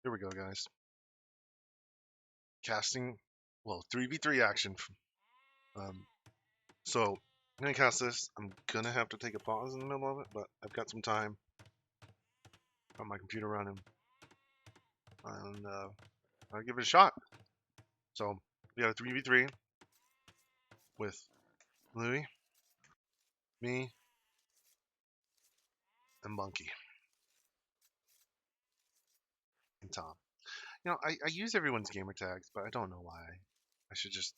Here we go, guys. Casting, well, 3v3 action. Um, so I'm gonna cast this. I'm gonna have to take a pause in the middle of it, but I've got some time. Got my computer running, and I'll give it a shot. So we got a 3v3 with Louis, me, and Bunky and Tom. I use everyone's gamer tags, but I don't know why. I should just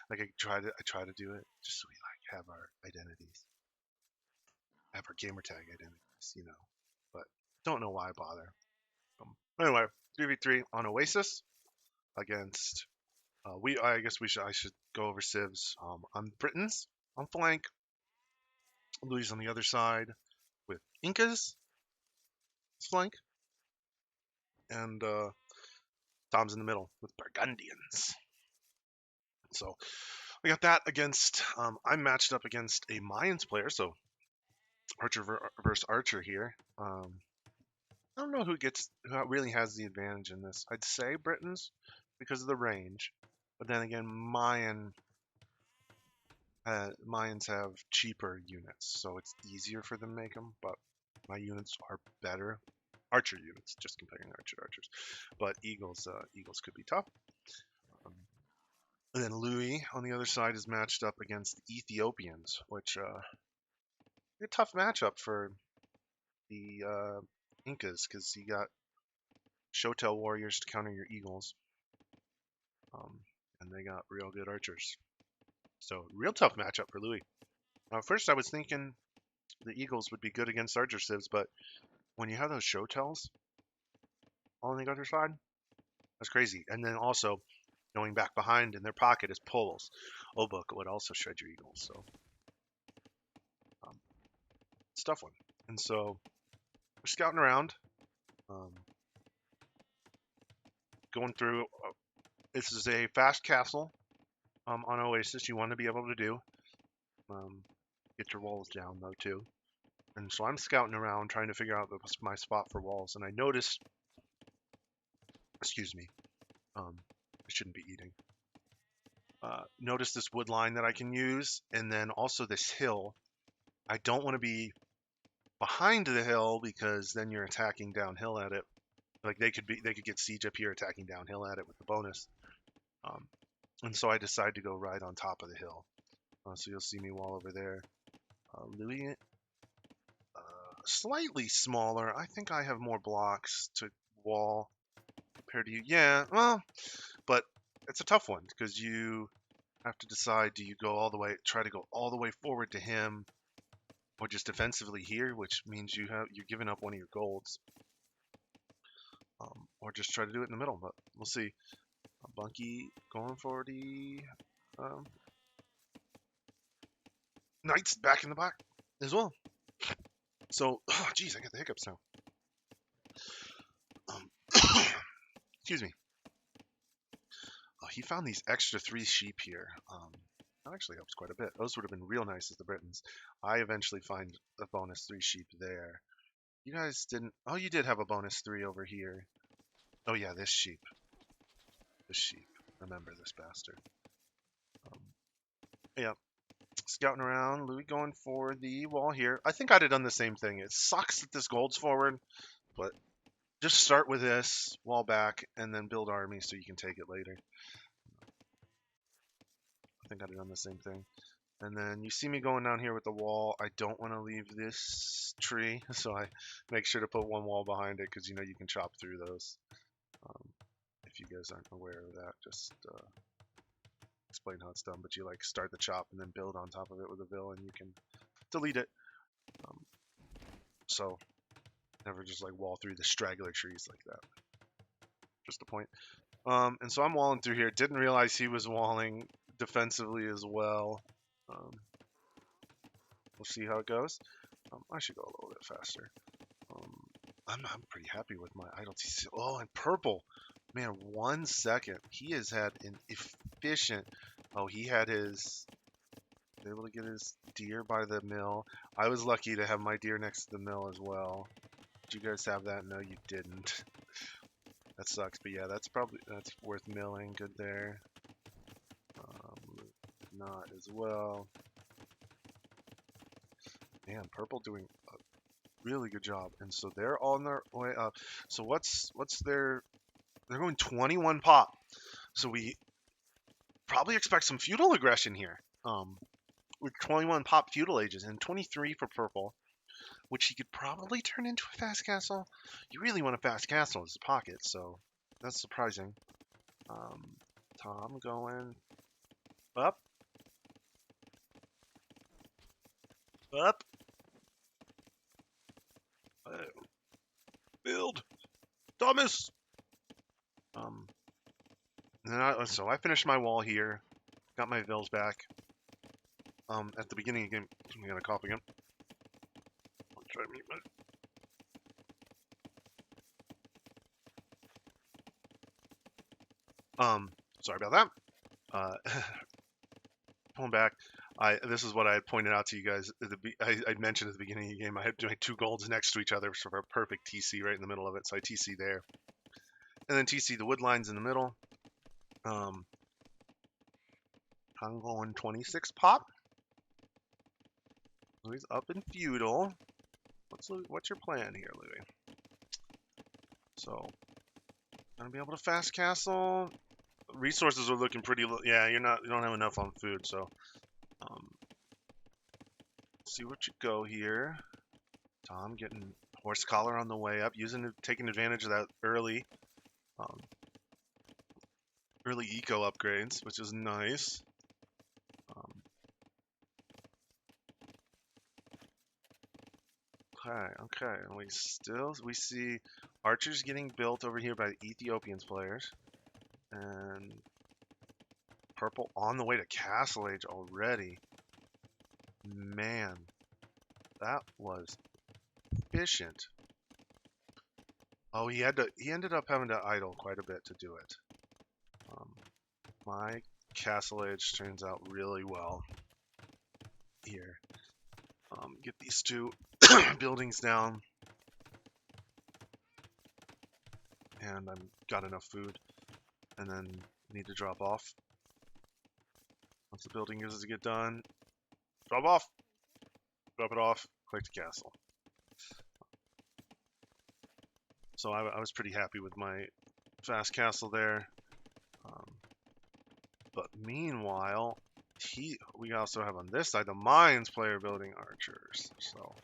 like I try to do it just so we like have our identities, have our gamer tag identities. But don't know why I bother. Anyway, 3v3 on Oasis against I guess I should go over civs. On Britons on flank, Louis on the other side with Incas flank, and Tom's in the middle with Burgundians. So we got that against. I'm matched up against a Mayans player, so Archer versus Archer here. I don't know who really has the advantage in this. I'd say Britons because of the range, but then again, Mayans have cheaper units, so it's easier for them to make them. But my units are better, archer units, just comparing archer to archers. But eagles could be tough. Um, and then Louis on the other side is matched up against the Ethiopians, which a tough matchup for the Incas because you got Shotel warriors to counter your eagles, and they got real good archers. So real tough matchup for Louis. First, I was thinking the Eagles would be good against archer civs, but when you have those Shotels on the other side, that's crazy. And then also going back behind in their pocket is polos. Obuk would also shred your eagles, so um, it's a tough one. And so we're scouting around, um, going through. This is a fast castle on Oasis. You want to be able to do. Get your walls down though too. And so I'm scouting around trying to figure out my spot for walls. And I noticed, excuse me, I shouldn't be eating. Notice this wood line that I can use, and then also this hill. I don't want to be behind the hill because then you're attacking downhill at it. Like they could get siege up here attacking downhill at it with the bonus. Um, and so I decide to go right on top of the hill. So you'll see me wall over there. Louis, slightly smaller. I think I have more blocks to wall compared to you. Yeah, well, but it's a tough one because you have to decide: do you try to go all the way forward to him, or just defensively here, which means you're giving up one of your golds, or just try to do it in the middle. But we'll see. Bunky going for the Knights back in the back as well. So, geez, I got the hiccups now. Excuse me. Oh, he found these extra 3 sheep here. That actually helps quite a bit. Those would have been real nice as the Britons. I eventually find a bonus 3 sheep there. You guys didn't. Oh, you did have a bonus 3 over here. Oh yeah, this sheep. This sheep. Remember this bastard. Yeah. Scouting around. Louis going for the wall here. I think I'd have done the same thing. It sucks that this gold's forward, but just start with this, wall back, and then build army so you can take it later. I think I'd have done the same thing. And then you see me going down here with the wall. I don't want to leave this tree, so I make sure to put one wall behind it because you can chop through those. If you guys aren't aware of that, just explain how it's done. But you start the chop and then build on top of it with a vill, and you can delete it. So never just wall through the straggler trees like that. Just the point. And so I'm walling through here. Didn't realize he was walling defensively as well. We'll see how it goes. I should go a little bit faster. I'm pretty happy with my idle TC. Oh, and purple. Man, 1 second. He has had an efficient. Oh, he had his. Able to get his deer by the mill. I was lucky to have my deer next to the mill as well. Did you guys have that? No, you didn't. that sucks. But yeah, that's worth milling. Good there. Not as well. Man, purple doing a really good job. And so they're on their way up. So what's their? They're going 21 pop. So we probably expect some feudal aggression here. With 21 pop feudal ages and 23 for purple, which he could probably turn into a fast castle. You really want a fast castle as a pocket, so that's surprising. Tom going up, up, build, Thomas. So I finished my wall here, got my vills back. At the beginning of the game, I'm gonna cough again. I'll try to mute my. Sorry about that. Pulling back. This is what I had pointed out to you guys. I mentioned at the beginning of the game I had my 2 golds next to each other for a perfect TC right in the middle of it. So I TC there, and then TC the wood lines in the middle. I'm going 26 pop. Louis up in feudal. What's your plan here, Louis? So gonna be able to fast castle. Resources are looking pretty low. Yeah, you don't have enough on food, so see what you go here. Tom getting horse collar on the way up, taking advantage of that early eco upgrades, which is nice. Okay, and we see archers getting built over here by the Ethiopians players, and purple on the way to castle age already. Man, that was efficient. Oh, he ended up having to idle quite a bit to do it. My castle age turns out really well here. Get these 2 buildings down, and I've got enough food, and then need to drop off. Once the building is to get done, drop it off, click to castle. So I was pretty happy with my fast castle there. But meanwhile, we also have on this side the mines player building archers. So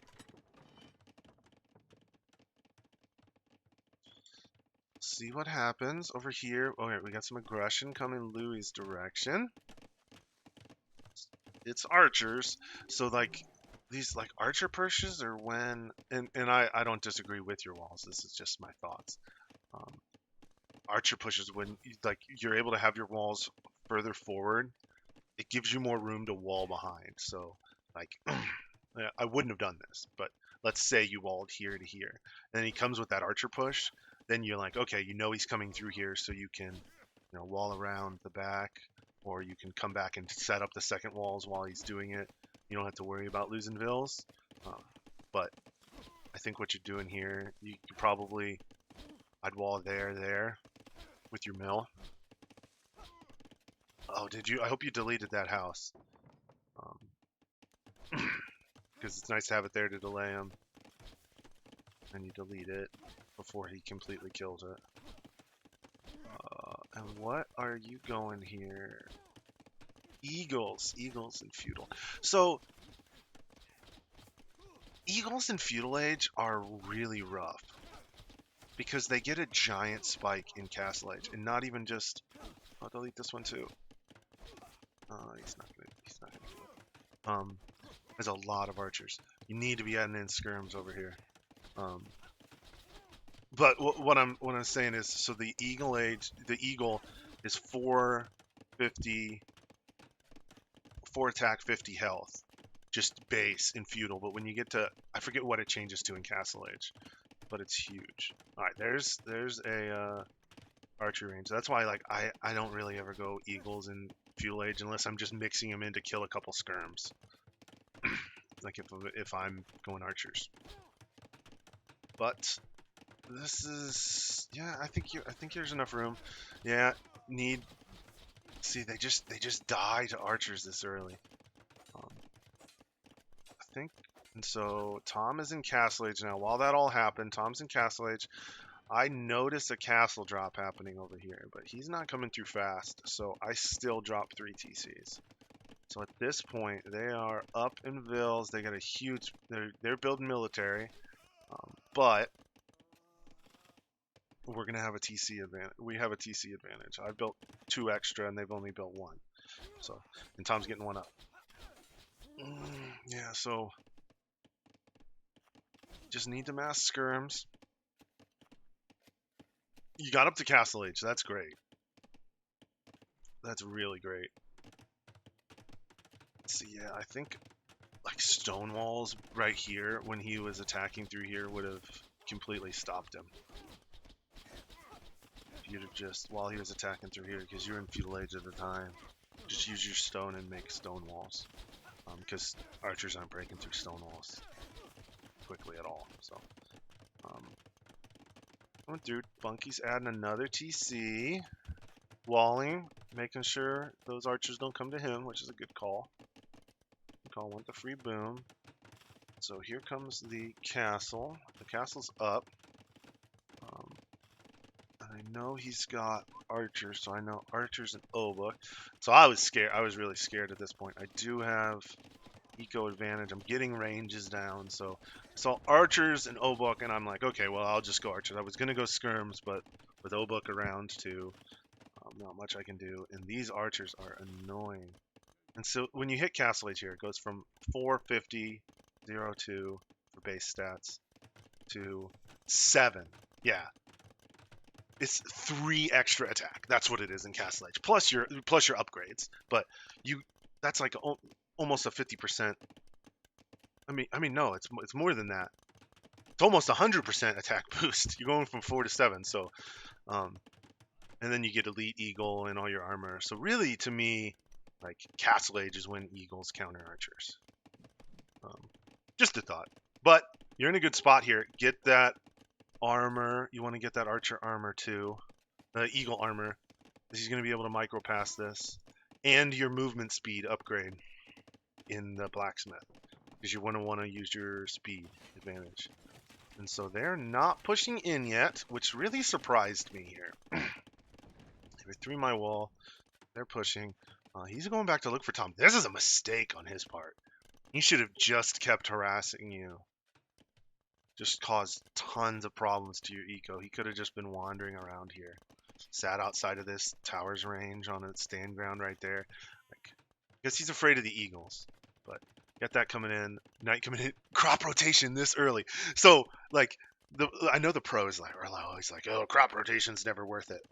see what happens over here. Okay, we got some aggression coming Louis' direction. It's archers, so like these like archer pushes are when, and I don't disagree with your walls. This is just my thoughts. Archer pushes when you're able to have your walls further forward. It gives you more room to wall behind. So like I wouldn't have done this, but let's say you walled here to here, and then he comes with that archer push. Then you're like, okay, he's coming through here, so you can wall around the back, or you can come back and set up the second walls while he's doing it. You don't have to worry about losing vills. But I think what you're doing here, you could probably, I'd wall there with your mill. Oh, did you? I hope you deleted that house. Because it's nice to have it there to delay him. And you delete it before he completely kills it. And what are you going here? Eagles and feudal. So eagles in feudal age are really rough because they get a giant spike in castle age, and not even just. I'll delete this one too. He's not gonna do it. There's a lot of archers. You need to be adding in skirms over here. But what I'm saying is, so the eagle is 450, 4 attack, 50 health, just base in feudal. But when you get to, I forget what it changes to in castle age, but it's huge. All right, there's a archery range. That's why I don't really ever go eagles in feudal age unless I'm just mixing them in to kill a couple skirms. Like if I'm going archers. But This is, yeah, I think there's enough room. Yeah, need. See, they just die to archers this early. Um, I think, and so Tom is in Castle Age now. While that all happened, Tom's in Castle Age. I notice a castle drop happening over here, but he's not coming through fast, so I still drop 3 TCs. So at this point, they are up in Vills. They got a huge. They're building military, but we're gonna have a TC advantage. We have a TC advantage. I built 2 extra, and they've only built 1. So, and Tom's getting 1 up. Yeah. So just need to mass skirms. You got up to Castle Age. That's great. That's really great. So yeah, I think like stone walls right here when he was attacking through here would have completely stopped him. If you'd have just, while he was attacking through here, because you're in feudal age at the time, just use your stone and make stone walls. Because archers aren't breaking through stone walls quickly at all. So, going through, Bunky's adding another TC. Walling, making sure those archers don't come to him, which is a good call. Call want the free boom. So here comes the castle. The castle's up. And I know he's got archers, so I know archers and Oba. So I was scared. I was really scared at this point. I do have eco advantage. I'm getting ranges down. So I saw archers and Obuk, and I'm like, okay, well, I'll just go archers. I was going to go skirms, but with Obuk around too, not much I can do. And these archers are annoying. And so when you hit Castle Age here, it goes from 450, 02 for base stats to 7. Yeah. It's 3 extra attack. That's what it is in Castle Age. Plus your upgrades. But that's like almost a 50%. I mean no, it's more than that. It's almost 100% attack boost. You're going from 4 to 7. So and then you get Elite Eagle and all your armor. So really, to me, like Castle Age is when Eagles counter archers. Just a thought. But you're in a good spot here. Get that armor. You want to get that archer armor too. Eagle armor. He's going to be able to micro pass this. And your movement speed upgrade in the blacksmith. Because you want to use your speed advantage. And so they're not pushing in yet, which really surprised me here. They 3 my wall. They're pushing. He's going back to look for Tom. This is a mistake on his part. He should have just kept harassing you. Just caused tons of problems to your eco. He could have just been wandering around here. Sat outside of this tower's range on a stand ground right there. Like, I guess he's afraid of the eagles. But get that coming in. Knight coming in. Crop rotation this early. So, like, I know the pros are always like, oh, crop rotation's never worth it.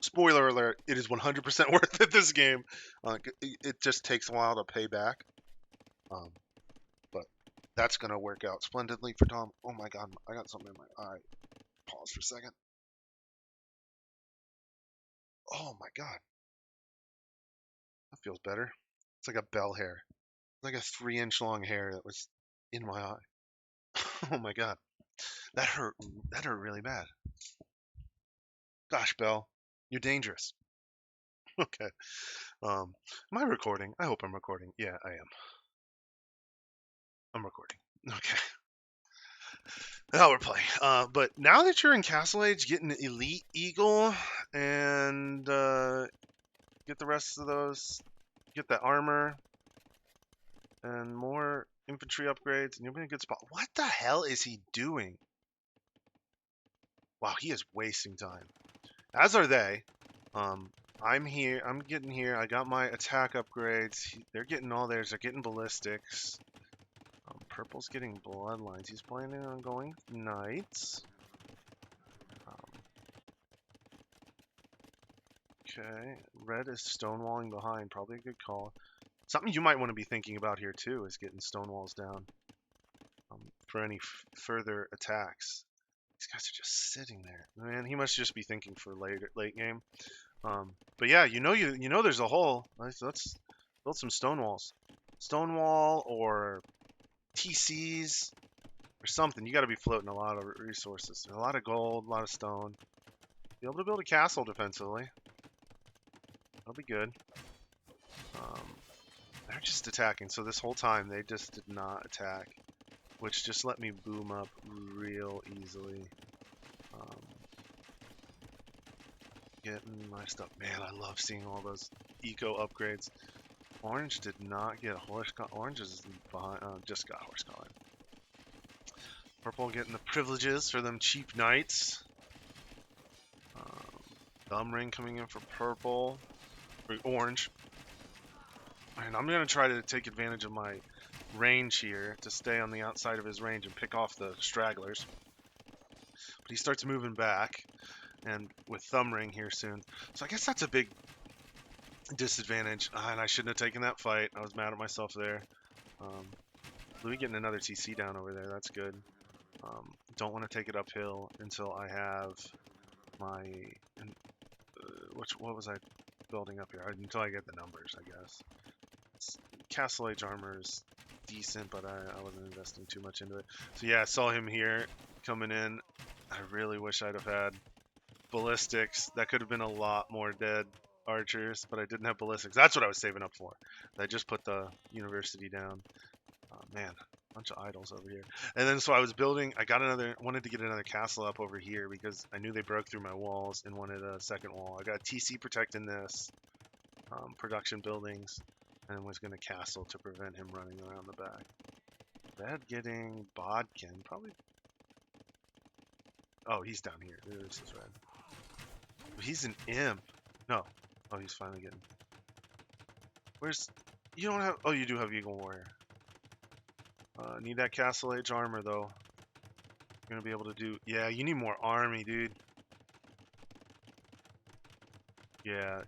Spoiler alert, it is 100% worth it this game. It just takes a while to pay back. But that's going to work out splendidly for Tom. Oh my god, I got something in my eye. Pause for a second. Oh my god. That feels better. It's like a bell hair. Like a 3-inch long hair that was in my eye. Oh my god. That hurt. That hurt really bad. Gosh, Belle, you're dangerous. Okay. Am I recording? I hope I'm recording. Yeah, I am. I'm recording. Okay. Now we're playing. But now that you're in Castle Age, get an Elite Eagle and get the rest of those. Get the armor and more infantry upgrades, and you'll be in a good spot. What the hell is he doing? Wow, he is wasting time. As are they. I'm here. I'm getting here. I got my attack upgrades. They're getting all theirs. They're getting ballistics. Purple's getting bloodlines. He's planning on going knights. Okay. Red is stonewalling behind. Probably a good call. Something you might want to be thinking about here too is getting stonewalls down for any further attacks. These guys are just sitting there. Man, he must just be thinking for late game. But yeah, you know there's a hole. Let's build some stonewalls. Stonewall or TCs. or something. You got to be floating a lot of resources, a lot of gold, a lot of stone. Be able to build a castle defensively. That'll be good. They're just attacking. So this whole time they just did not attack, which just let me boom up real easily. Getting my stuff. Man, I love seeing all those eco upgrades. Orange did not get a horse collar. Orange is behind. Just got horse collar. Purple getting the privileges for them cheap knights. Thumb ring coming in for purple. For orange. And I'm going to try to take advantage of my range here to stay on the outside of his range and pick off the stragglers. But he starts moving back. And with thumb ring here soon. So I guess that's a big disadvantage. And I shouldn't have taken that fight. I was mad at myself there. Louis getting another TC down over there. That's good. Don't want to take it uphill until I have my... what was I building up here? Until I get the numbers, I guess. Castle Age armor is decent, but I wasn't investing too much into it. So yeah, I saw him here coming in. I really wish I'd have had ballistics. That could have been a lot more dead archers, but I didn't have ballistics. That's what I was saving up for. I just put the university down. Man, bunch of idols over here. And then so I was building. I wanted to get another castle up over here because I knew they broke through my walls and wanted a second wall. I got TC protecting this, production buildings, and was going to castle to prevent him running around the back. Red getting Bodkin, probably. Oh, he's down here. This is red. He's an imp. No. Oh, he's finally getting. Where's... You don't have... Oh, you do have Eagle Warrior. Need that Castle Age armor, though. You're gonna be able to do... Yeah, you need more army, dude. Yeah.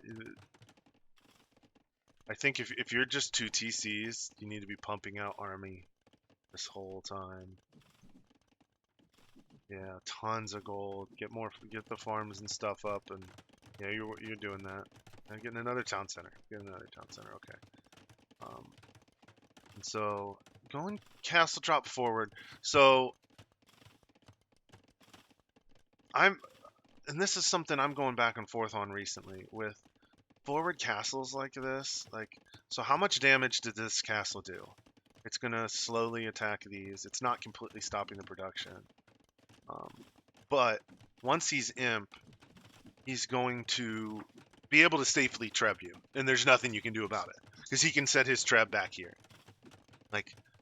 I think if you're just 2 TCs, you need to be pumping out army this whole time. Yeah, tons of gold. Get the farms and stuff up, and yeah, you're doing that. I'm getting another town center. Okay. And so going castle drop forward. So and this is something I'm going back and forth on recently with forward castles like this. So how much damage did this castle do? It's gonna slowly attack these. It's not completely stopping the production. But once he's imp, he's going to be able to safely treb you, and there's nothing you can do about it because he can set his treb back here.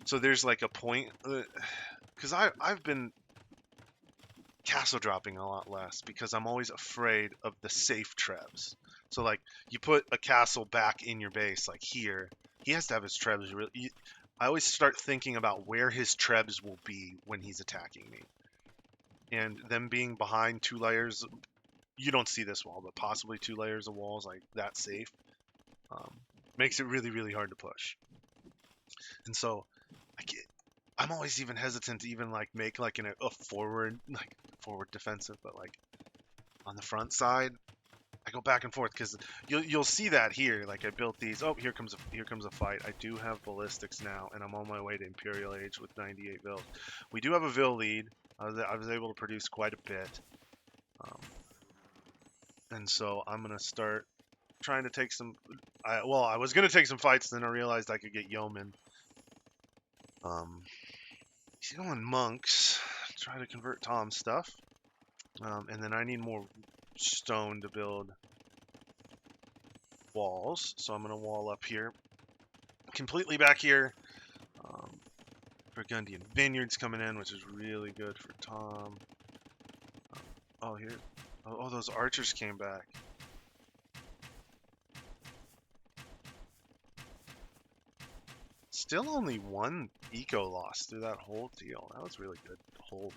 So there's a point because I've been castle dropping a lot less because I'm always afraid of the safe trebs. So you put a castle back in your base here, he has to have his trebs really. I always start thinking about where his trebs will be when he's attacking me. And them being behind 2 layers, you don't see this wall, but possibly 2 layers of walls that safe, makes it really, really hard to push. And so I'm always even hesitant to even make a forward defensive, but on the front side, I go back and forth because you'll see that here. I built these. Oh, here comes a fight. I do have ballistics now, and I'm on my way to Imperial Age with 98 vills. We do have a vill lead. I was able to produce quite a bit, and so I'm gonna start trying to take some. I was gonna take some fights, then I realized I could get yeomen. He's going monks. Try to convert Tom's stuff, and then I need more stone to build walls, so I'm gonna wall up here, completely back here. Burgundian vineyards coming in, which is really good for Tom. Oh, those archers came back. Still only 1 eco loss through that whole deal. That was really good. Holy,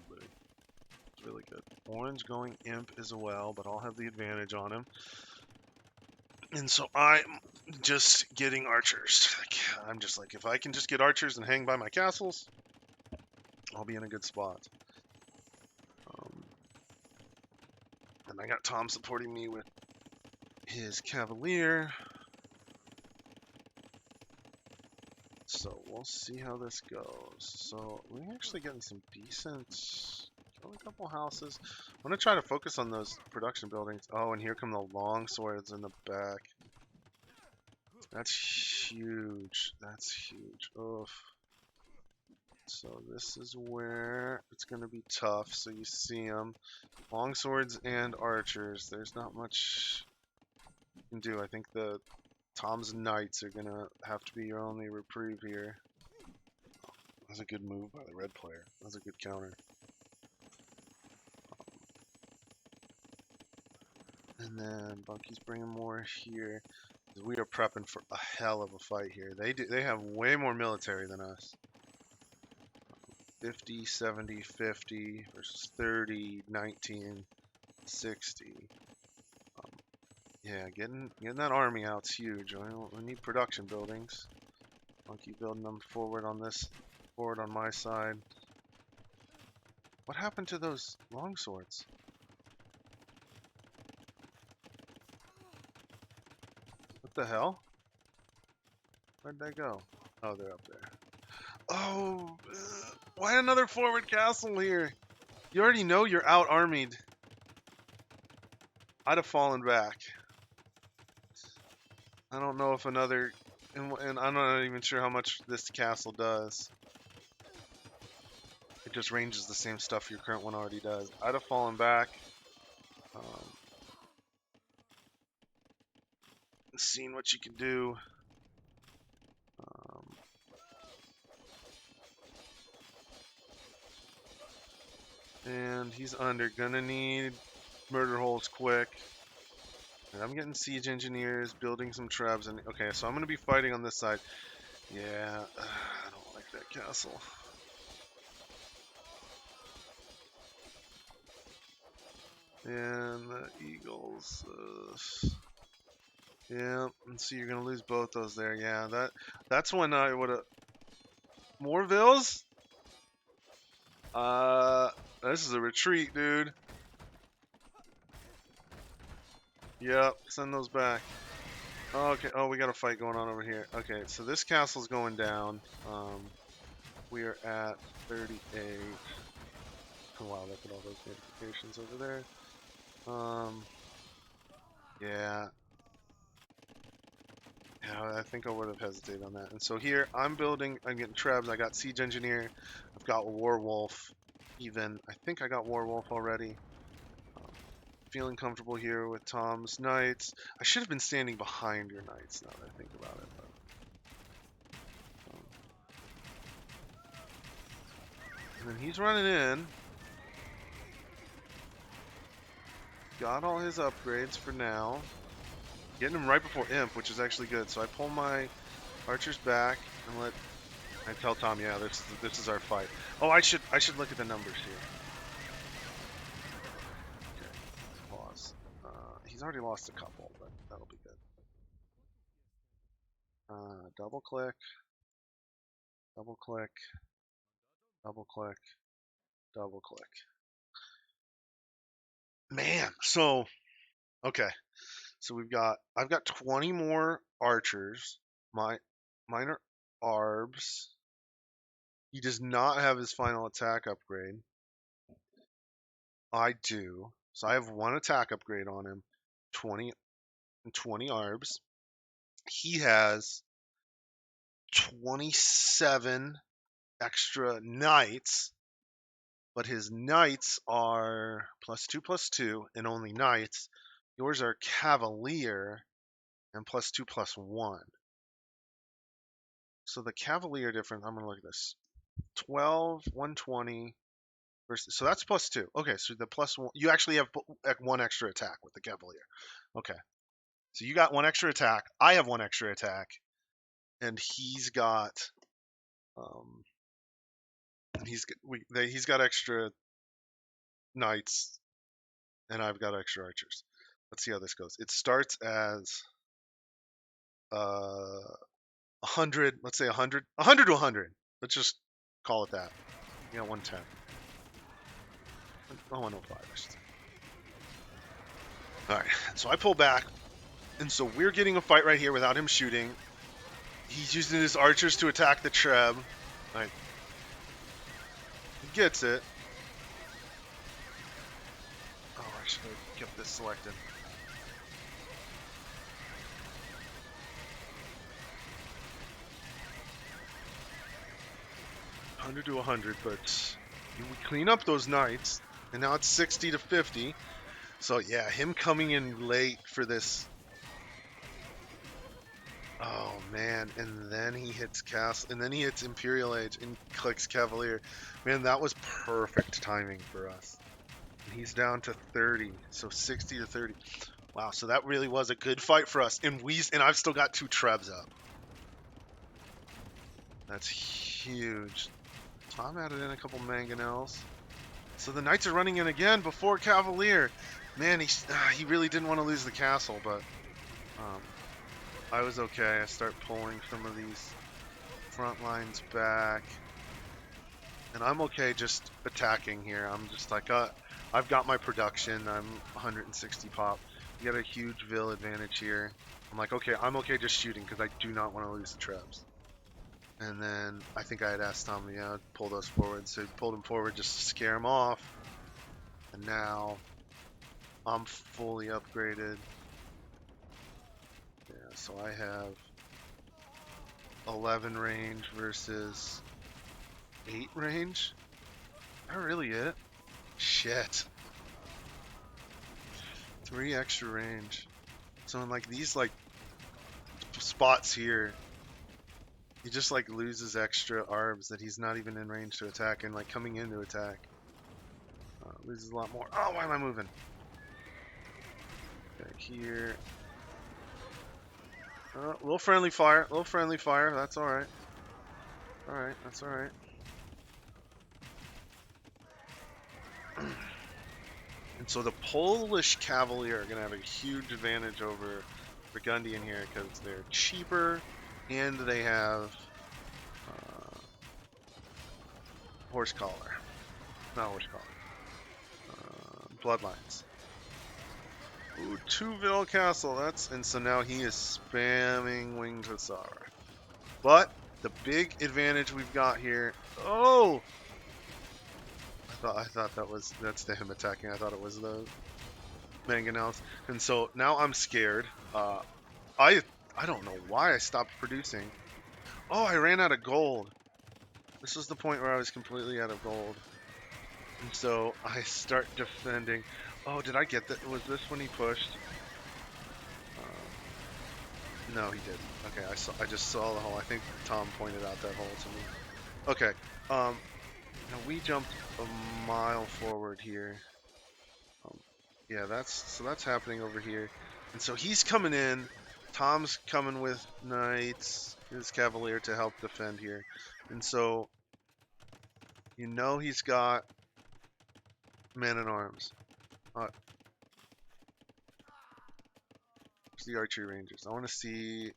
it's really good. Orange going imp as well, but I'll have the advantage on him. And so I'm just getting archers. I'm just if I can just get archers and hang by my castles, I'll be in a good spot. And I got Tom supporting me with his cavalier. So we'll see how this goes. So we're actually getting some decent. Kill a couple houses. I'm gonna try to focus on those production buildings. Oh, and here come the long swords in the back. That's huge. That's huge. Oof. So this is where it's gonna be tough. So you see them, long swords and archers. There's not much you can do. I think the Tom's Knights are gonna have to be your only reprieve here. That's a good move by the red player. That's a good counter. And then Bunky's bringing more here. We are prepping for a hell of a fight here. They have way more military than us. 50, 70, 50 versus 30, 19, 60. Yeah, getting that army out's huge. We need production buildings. Bunky building them forward on my side. What happened to those longswords? What the hell? Where'd they go? Oh, they're up there. Oh, why another forward castle here? You already know you're out-armied. I'd have fallen back. I don't know if another... And I'm not even sure how much this castle does. It just ranges the same stuff your current one already does. I'd have fallen back. Seeing what you can do. And he's under. Gonna need murder holes quick. And I'm getting siege engineers, building some trebs. And okay, so I'm gonna be fighting on this side. Yeah, I don't like that castle. And the eagles. Yeah, and see, you're gonna lose both those there. Yeah, that's when I would have. More vills? This is a retreat, dude. Yep, send those back. Oh, okay. Oh, we got a fight going on over here. Okay, so this castle's going down. We are at 38. Oh, wow, look at all those notifications over there. Yeah. Yeah, I think I would have hesitated on that. And so here, I'm getting trebs. I got siege engineer. I've got warwolf. Even, I think I got warwolf already. Feeling comfortable here with Tom's knights. I should have been standing behind your knights now that I think about it. And then he's running in. Got all his upgrades for now. Getting him right before Imp, which is actually good. So I pull my archers back and I tell Tom, yeah, this is our fight. Oh, I should look at the numbers here. Okay, pause. He's already lost a couple, but that'll be good. Double click, double click, double click, double click. Man, so okay. So I've got 20 more archers. Mine are arbs. He does not have his final attack upgrade. I do. So I have one attack upgrade on him. 20 arbs. He has 27 extra knights, but his knights are +2/+2 and only knights. Yours are cavalier and +2/+1. So the cavalier difference, I'm gonna look at this. 12, 120 versus, so that's +2. Okay, so the +1, you actually have one extra attack with the cavalier. Okay, so you got one extra attack. I have one extra attack, and he's got he's got extra knights, and I've got extra archers. Let's see how this goes. It starts as 100. Let's say 100 to 100. Let's just call it that. Yeah, 110. Oh, 105. All right, so I pull back, and so we're getting a fight right here without him shooting. He's using his archers to attack the Treb. Like, he gets it. Oh, I should have kept this selected. 100 to 100, but we clean up those knights, and now it's 60 to 50. So yeah, him coming in late for this. Oh man, and then he hits Castle, and then he hits Imperial Age and clicks Cavalier. Man, that was perfect timing for us. And he's down to 30, so 60 to 30. Wow, so that really was a good fight for us. And I've still got 2 Trebs up. That's huge. Tom added in a couple mangonels. So the Knights are running in again before Cavalier. Man, he really didn't want to lose the castle, but I was okay. I start pulling some of these front lines back. And I'm okay just attacking here. I'm just like, I've got my production. I'm 160 pop. We got a huge Vil advantage here. I'm like, okay, I'm okay just shooting because I do not want to lose the Trebs. And then I think I had asked Tom, yeah, pull those forward. So he pulled them forward just to scare him off. And now I'm fully upgraded. Yeah, so I have 11 range versus 8 range. Is that really it? Shit. 3 extra range. So in like these like spots here, he just like loses extra arbs that he's not even in range to attack, and like coming in to attack loses a lot more. Oh, why am I moving? Okay, here. Little friendly fire. Little friendly fire. That's alright. Alright, that's alright. And so the Polish Cavalier are going to have a huge advantage over Burgundian here because they're cheaper and they have horse collar. Not horse collar. Bloodlines. Ooh, 2 Vil Castle. And so now he is spamming Winged Hussar. But the big advantage we've got here. Oh! I thought that's him attacking. I thought it was the mangonels. And so now I'm scared. I don't know why I stopped producing. Oh, I ran out of gold. This was the point where I was completely out of gold. And so I start defending. Oh, did I get that? Was this when he pushed? No, he didn't. Okay, I just saw the hole. I think Tom pointed out that hole to me. Okay. Now we jumped a mile forward here. Yeah, that's happening over here. And so he's coming in. Tom's coming with knights, his cavalier to help defend here. And so you know he's got men at arms. Where's the archery ranges? I want to see.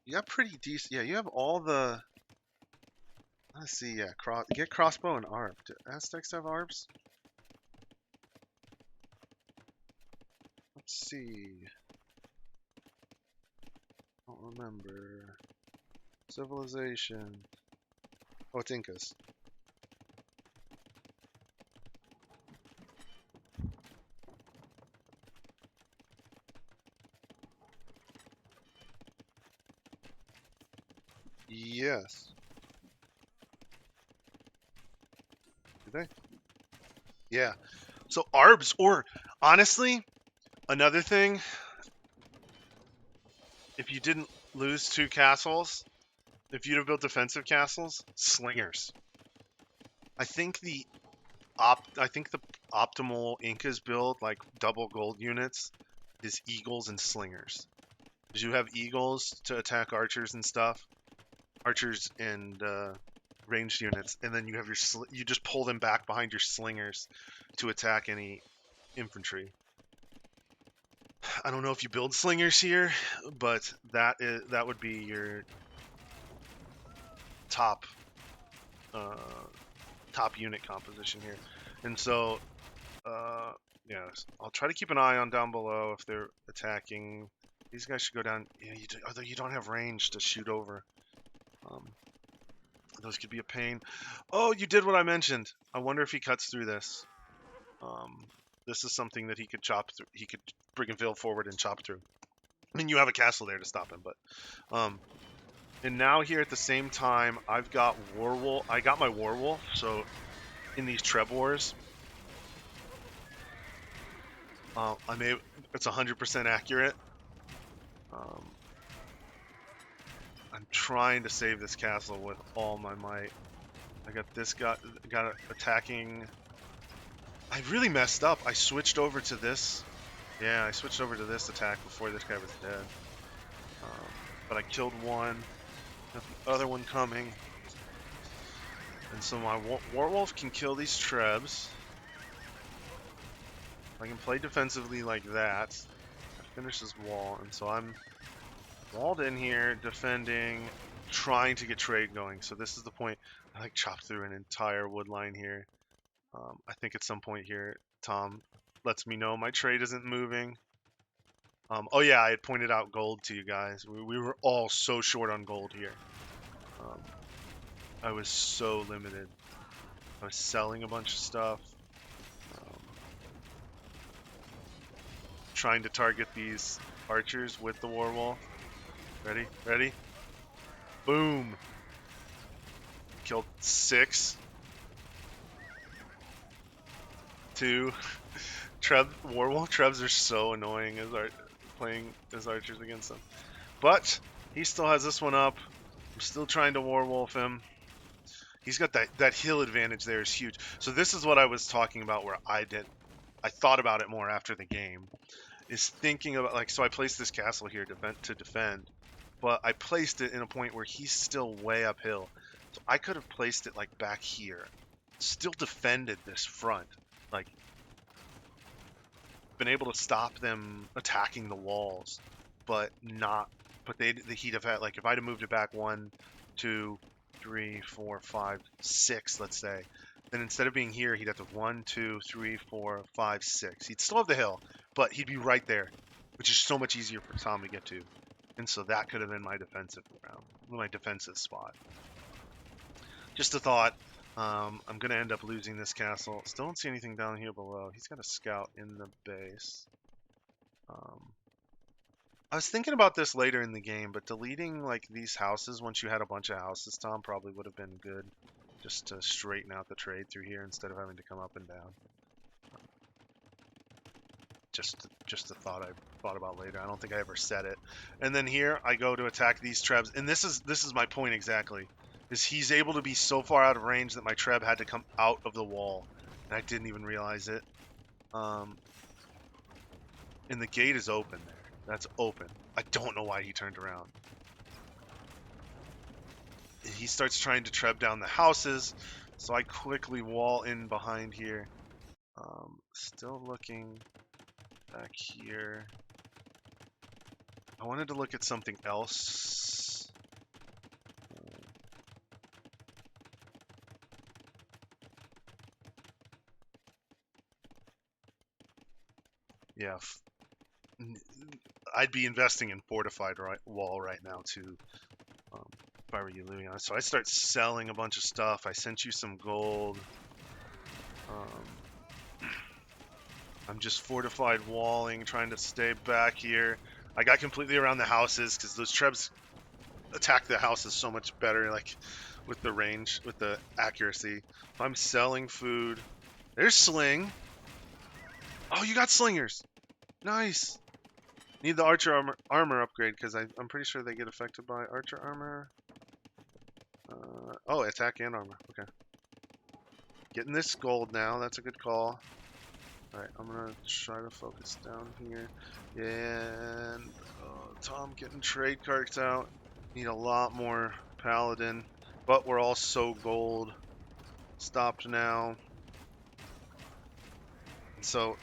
You got pretty decent. Yeah, you have all the. Let's see. Yeah, get crossbow and arb. Do Aztecs have arbs? Let's see. I don't remember. Civilization. Oh, it's Incas. Yes. Do they? Yeah. So arbs, or honestly, another thing, if you didn't lose 2 castles, if you'd have built defensive castles, slingers. I think the optimal Incas build, like double gold units, is eagles and slingers. Because you have eagles to attack archers and stuff, archers and ranged units, and then you have you just pull them back behind your slingers to attack any infantry. I don't know if you build slingers here, but that would be your top top unit composition here. And so yeah, I'll try to keep an eye on down below if they're attacking These guys should go down. Yeah, although you don't have range to shoot over. Um, those could be a pain. Oh, you did what I mentioned. I wonder if he cuts through this. Um, this is something that he could chop through. He could Brigandville forward and chop through. I mean, you have a castle there to stop him, but and now here at the same time, I've got Warwolf. I got my Warwolf, so in these Treb Wars, it's 100% accurate. I'm trying to save this castle with all my might. I got this got attacking. I really messed up. I switched over to this. Yeah, I switched over to this attack before this guy was dead. But I killed one. Got the other one coming. And so my Warwolf can kill these Trebs. I can play defensively like that. I finish this wall, and so I'm walled in here, defending, trying to get trade going. So this is the point. I like chopped through an entire wood line here. I think at some point here, Tom lets me know my trade isn't moving. Oh yeah, I had pointed out gold to you guys. We were all so short on gold here. I was so limited. I was selling a bunch of stuff. Trying to target these archers with the Warwolf. Ready? Ready? Boom! Killed 6. 2. Warwolf Trebs are so annoying as playing as archers against them. But he still has this one up. I'm still trying to Warwolf him. He's got that hill advantage there is huge. So this is what I was talking about where I thought about it more after the game. Is thinking about, like, so I placed this castle here to defend, but I placed it in a point where he's still way uphill. So I could have placed it like back here, still defended this front, like been able to stop them attacking the walls, but not. But he'd have had, like, if I'd have moved it back 1, 2, 3, 4, 5, 6, let's say. Then instead of being here, he'd have to 1, 2, 3, 4, 5, 6. He'd still have the hill, but he'd be right there, which is so much easier for Tom to get to. And so that could have been my defensive round, my defensive spot. Just a thought. I'm going to end up losing this castle. Still don't see anything down here below. He's got a scout in the base. I was thinking about this later in the game, but deleting like these houses once you had a bunch of houses, Tom, probably would have been good. Just to straighten out the trade through here instead of having to come up and down. Just a thought I thought about later. I don't think I ever said it. And then here I go to attack these Trebs, and this is my point exactly. Is he's able to be so far out of range that my Treb had to come out of the wall, and I didn't even realize it. And the gate is open there. That's open. I don't know why he turned around. He starts trying to Treb down the houses, so I quickly wall in behind here. Still looking back here. I wanted to look at something else. Yeah, I'd be investing in fortified wall right now too, if I were you, Lumion. So I start selling a bunch of stuff. I sent you some gold. I'm just fortified walling, trying to stay back here. I got completely around the houses because those Trebs attack the houses so much better, like with the range, with the accuracy. I'm selling food. There's Sling. Oh, you got Slingers. Nice. Need the Archer armor upgrade because I'm pretty sure they get affected by Archer armor. Oh, attack and armor. Okay. Getting this gold now. That's a good call. Alright, I'm going to try to focus down here. And Tom getting trade cards out. Need a lot more Paladin. But we're all so gold. Stopped now. So,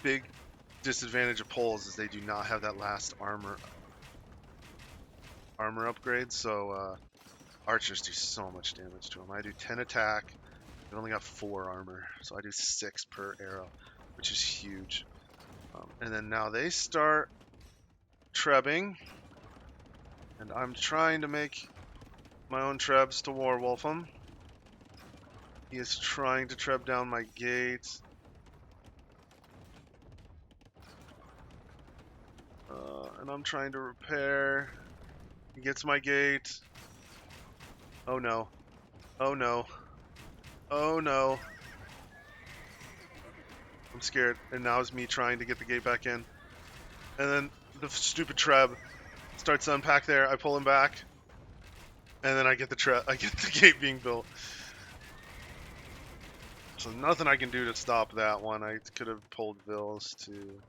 big disadvantage of poles is they do not have that last armor upgrade. So, archers do so much damage to them. I do 10 attack. I only got 4 armor. So I do 6 per arrow, which is huge. And then now they start trebbing, and I'm trying to make my own trebs to warwolf him. He is trying to treb down my gate. And I'm trying to repair. He gets my gate. Oh no. Oh no. Oh no. I'm scared. And now it's me trying to get the gate back in. And then the stupid treb starts to unpack there. I pull him back. And then I get the gate being built. So nothing I can do to stop that one. I could have pulled Vills to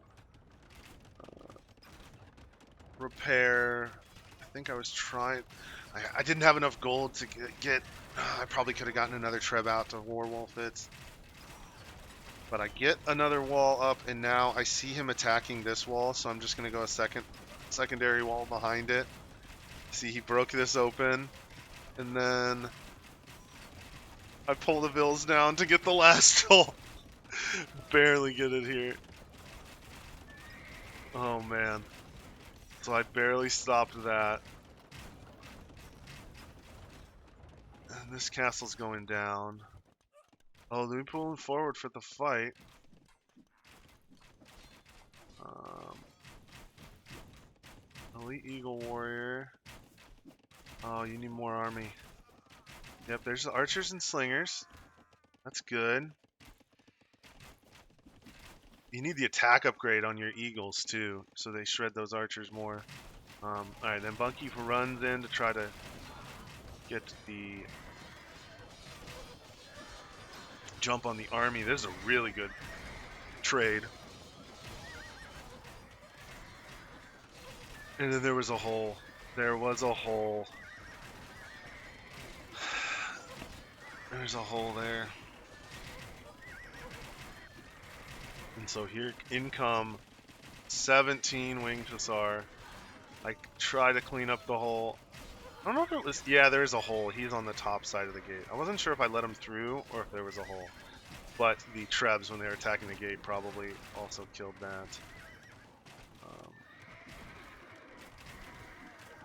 repair. I think I was trying. I didn't have enough gold to get. I probably could have gotten another treb out to warwolf it. But I get another wall up, and now I see him attacking this wall, so I'm just gonna go a secondary wall behind it. See, he broke this open, and then I pull the Vills down to get the last hole. Barely get it here. Oh man. So I barely stopped that. And this castle's going down. Oh, they're pulling forward for the fight. Elite Eagle Warrior. Oh, you need more army. Yep, there's the archers and slingers. That's good. You need the attack upgrade on your eagles too, so they shred those archers more. Alright, then Bunky runs in to try to get the jump on the army. This is a really good trade. And then there was a hole. There was a hole. There's a hole there. And so here in come 17 winged hussar. I try to clean up the hole. I don't know if it was. Yeah, there's a hole. He's on the top side of the gate. I wasn't sure if I let him through or if there was a hole. But the trebs, when they were attacking the gate, probably also killed that.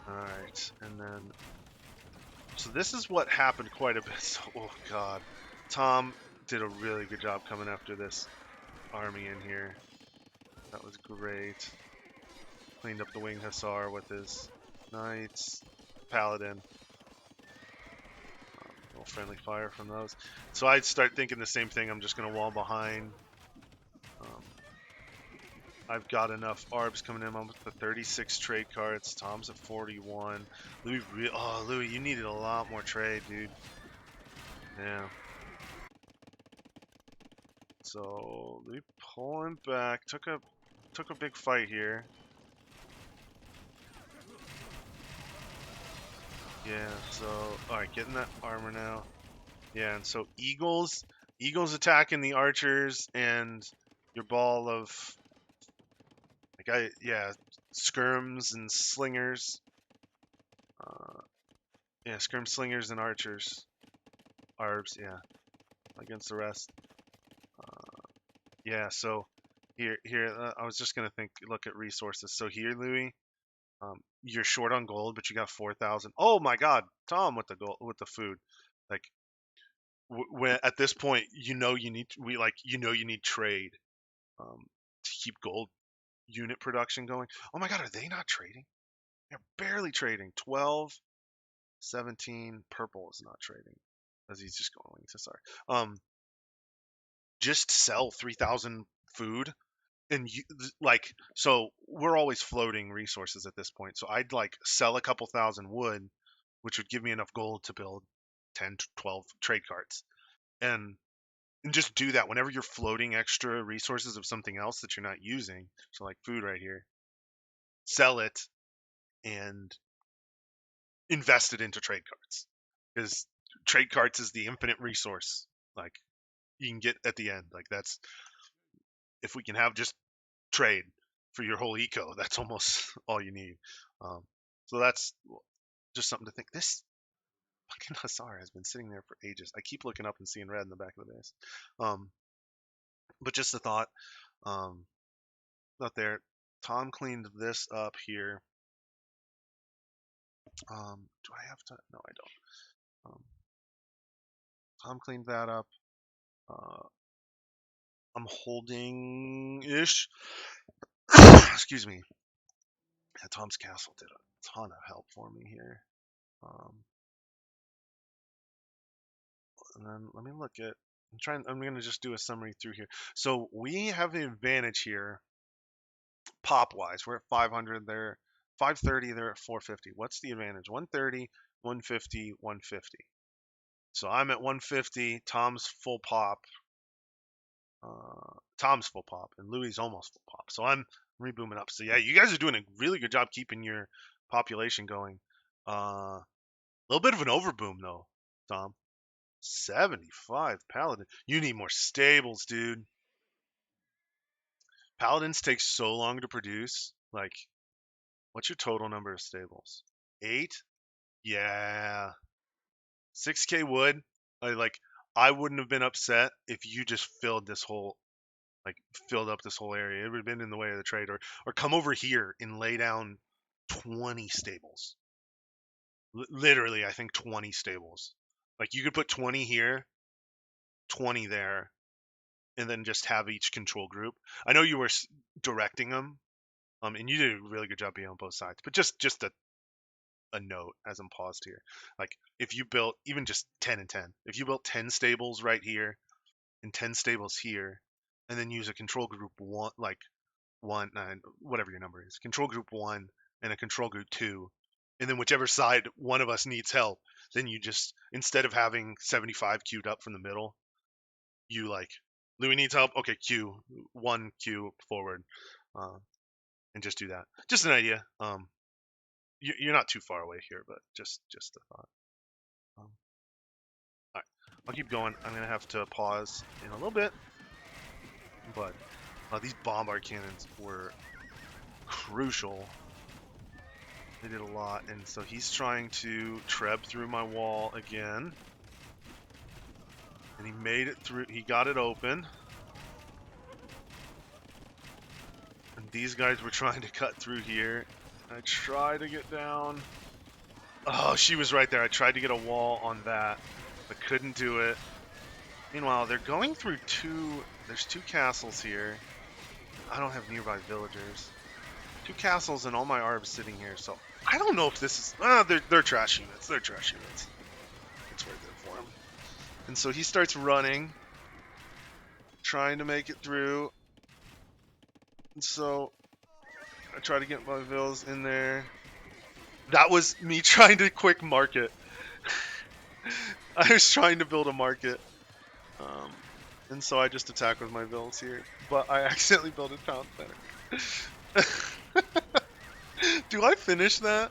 Alright, and then. So this is what happened quite a bit. So, oh god. Tom did a really good job coming after this army in here. That was great. Cleaned up the winged hussar with his knights. Paladin. Little friendly fire from those. So I'd start thinking the same thing. I'm just going to wall behind. I've got enough arbs coming in. I'm with the 36 trade cards. Tom's at 41. Louis, Louis, you needed a lot more trade, dude. Yeah. So Louis pulling back. Took a big fight here. Yeah. So all right, getting that armor now. Yeah, and so eagles attacking the archers and your ball of skirms and slingers. Yeah, skirm slingers and archers. Arbs, yeah, against the rest. Yeah, so here, I was just gonna look at resources. So here, Louis, you're short on gold, but you got 4,000. Oh my God, Tom with the gold, with the food, like. When at this point, you need trade to keep gold unit production going. Oh my God, are they not trading? They're barely trading. 12, 17. Purple is not trading as he's just going to start. Just sell 3,000 food and so we're always floating resources at this point. So I'd sell a couple thousand wood, which would give me enough gold to build 10 to 12 trade carts. And just do that whenever you're floating extra resources of something else that you're not using. So like food right here, sell it and invest it into trade cards, because trade cards is the infinite resource. Like you can get at the end. Like that's, if we can have just trade for your whole eco, that's almost all you need. So that's just something to think. This fucking Hussar has been sitting there for ages. I keep looking up and seeing red in the back of the base. But just a thought. Not there. Tom cleaned this up here. Do I have to? No, I don't. Tom cleaned that up. Uh, I'm holding ish. Excuse me. Yeah, Tom's Castle did a ton of help for me here. Um, and then let me look at. I'm going to just do a summary through here. So we have the advantage here, pop wise. We're at 500. They're 530. They're at 450. What's the advantage? 130, 150, 150. So I'm at 150. Tom's full pop. Tom's full pop, and Louis almost full pop. So I'm rebooming up. So yeah, you guys are doing a really good job keeping your population going. A little bit of an overboom though, Tom. 75 paladin. You need more stables, dude. Paladins take so long to produce. Like, what's your total number of stables? 8? Yeah. 6k wood. Like, I wouldn't have been upset if you just like filled up this whole area. It would have been in the way of the trade, or come over here and lay down 20 stables. Literally, I think 20 stables. Like you could put 20 here, 20 there, and then just have each control group. I know you were directing them, and you did a really good job being on both sides. But just a note as I'm paused here. Like if you built even just 10 and 10, if you built 10 stables right here and 10 stables here, and then use a control group one, like one, whatever your number is, control group one and a control group two, and then whichever side one of us needs help, then you just instead of having 75 queued up from the middle, you like Louis needs help. Okay, queue one, queue forward, uh, and just do that. Just an idea. You're not too far away here, but just a thought. All right, I'll keep going. I'm gonna have to pause in a little bit, but these bombard cannons were crucial. They did a lot, and so he's trying to treb through my wall again. And he made it through. He got it open. And these guys were trying to cut through here. I tried to get down. Oh, she was right there. I tried to get a wall on that, but couldn't do it. Meanwhile, they're going through there's two castles here. I don't have nearby villagers. Two castles and all my arbs sitting here, so I don't know if this is... they're trash units. They're trash units. It's right there for him. And so he starts running, trying to make it through. And so I try to get my vills in there. That was me trying to quick market. I was trying to build a market. And so I just attack with my vills here. But I accidentally built a town center. Do I finish that?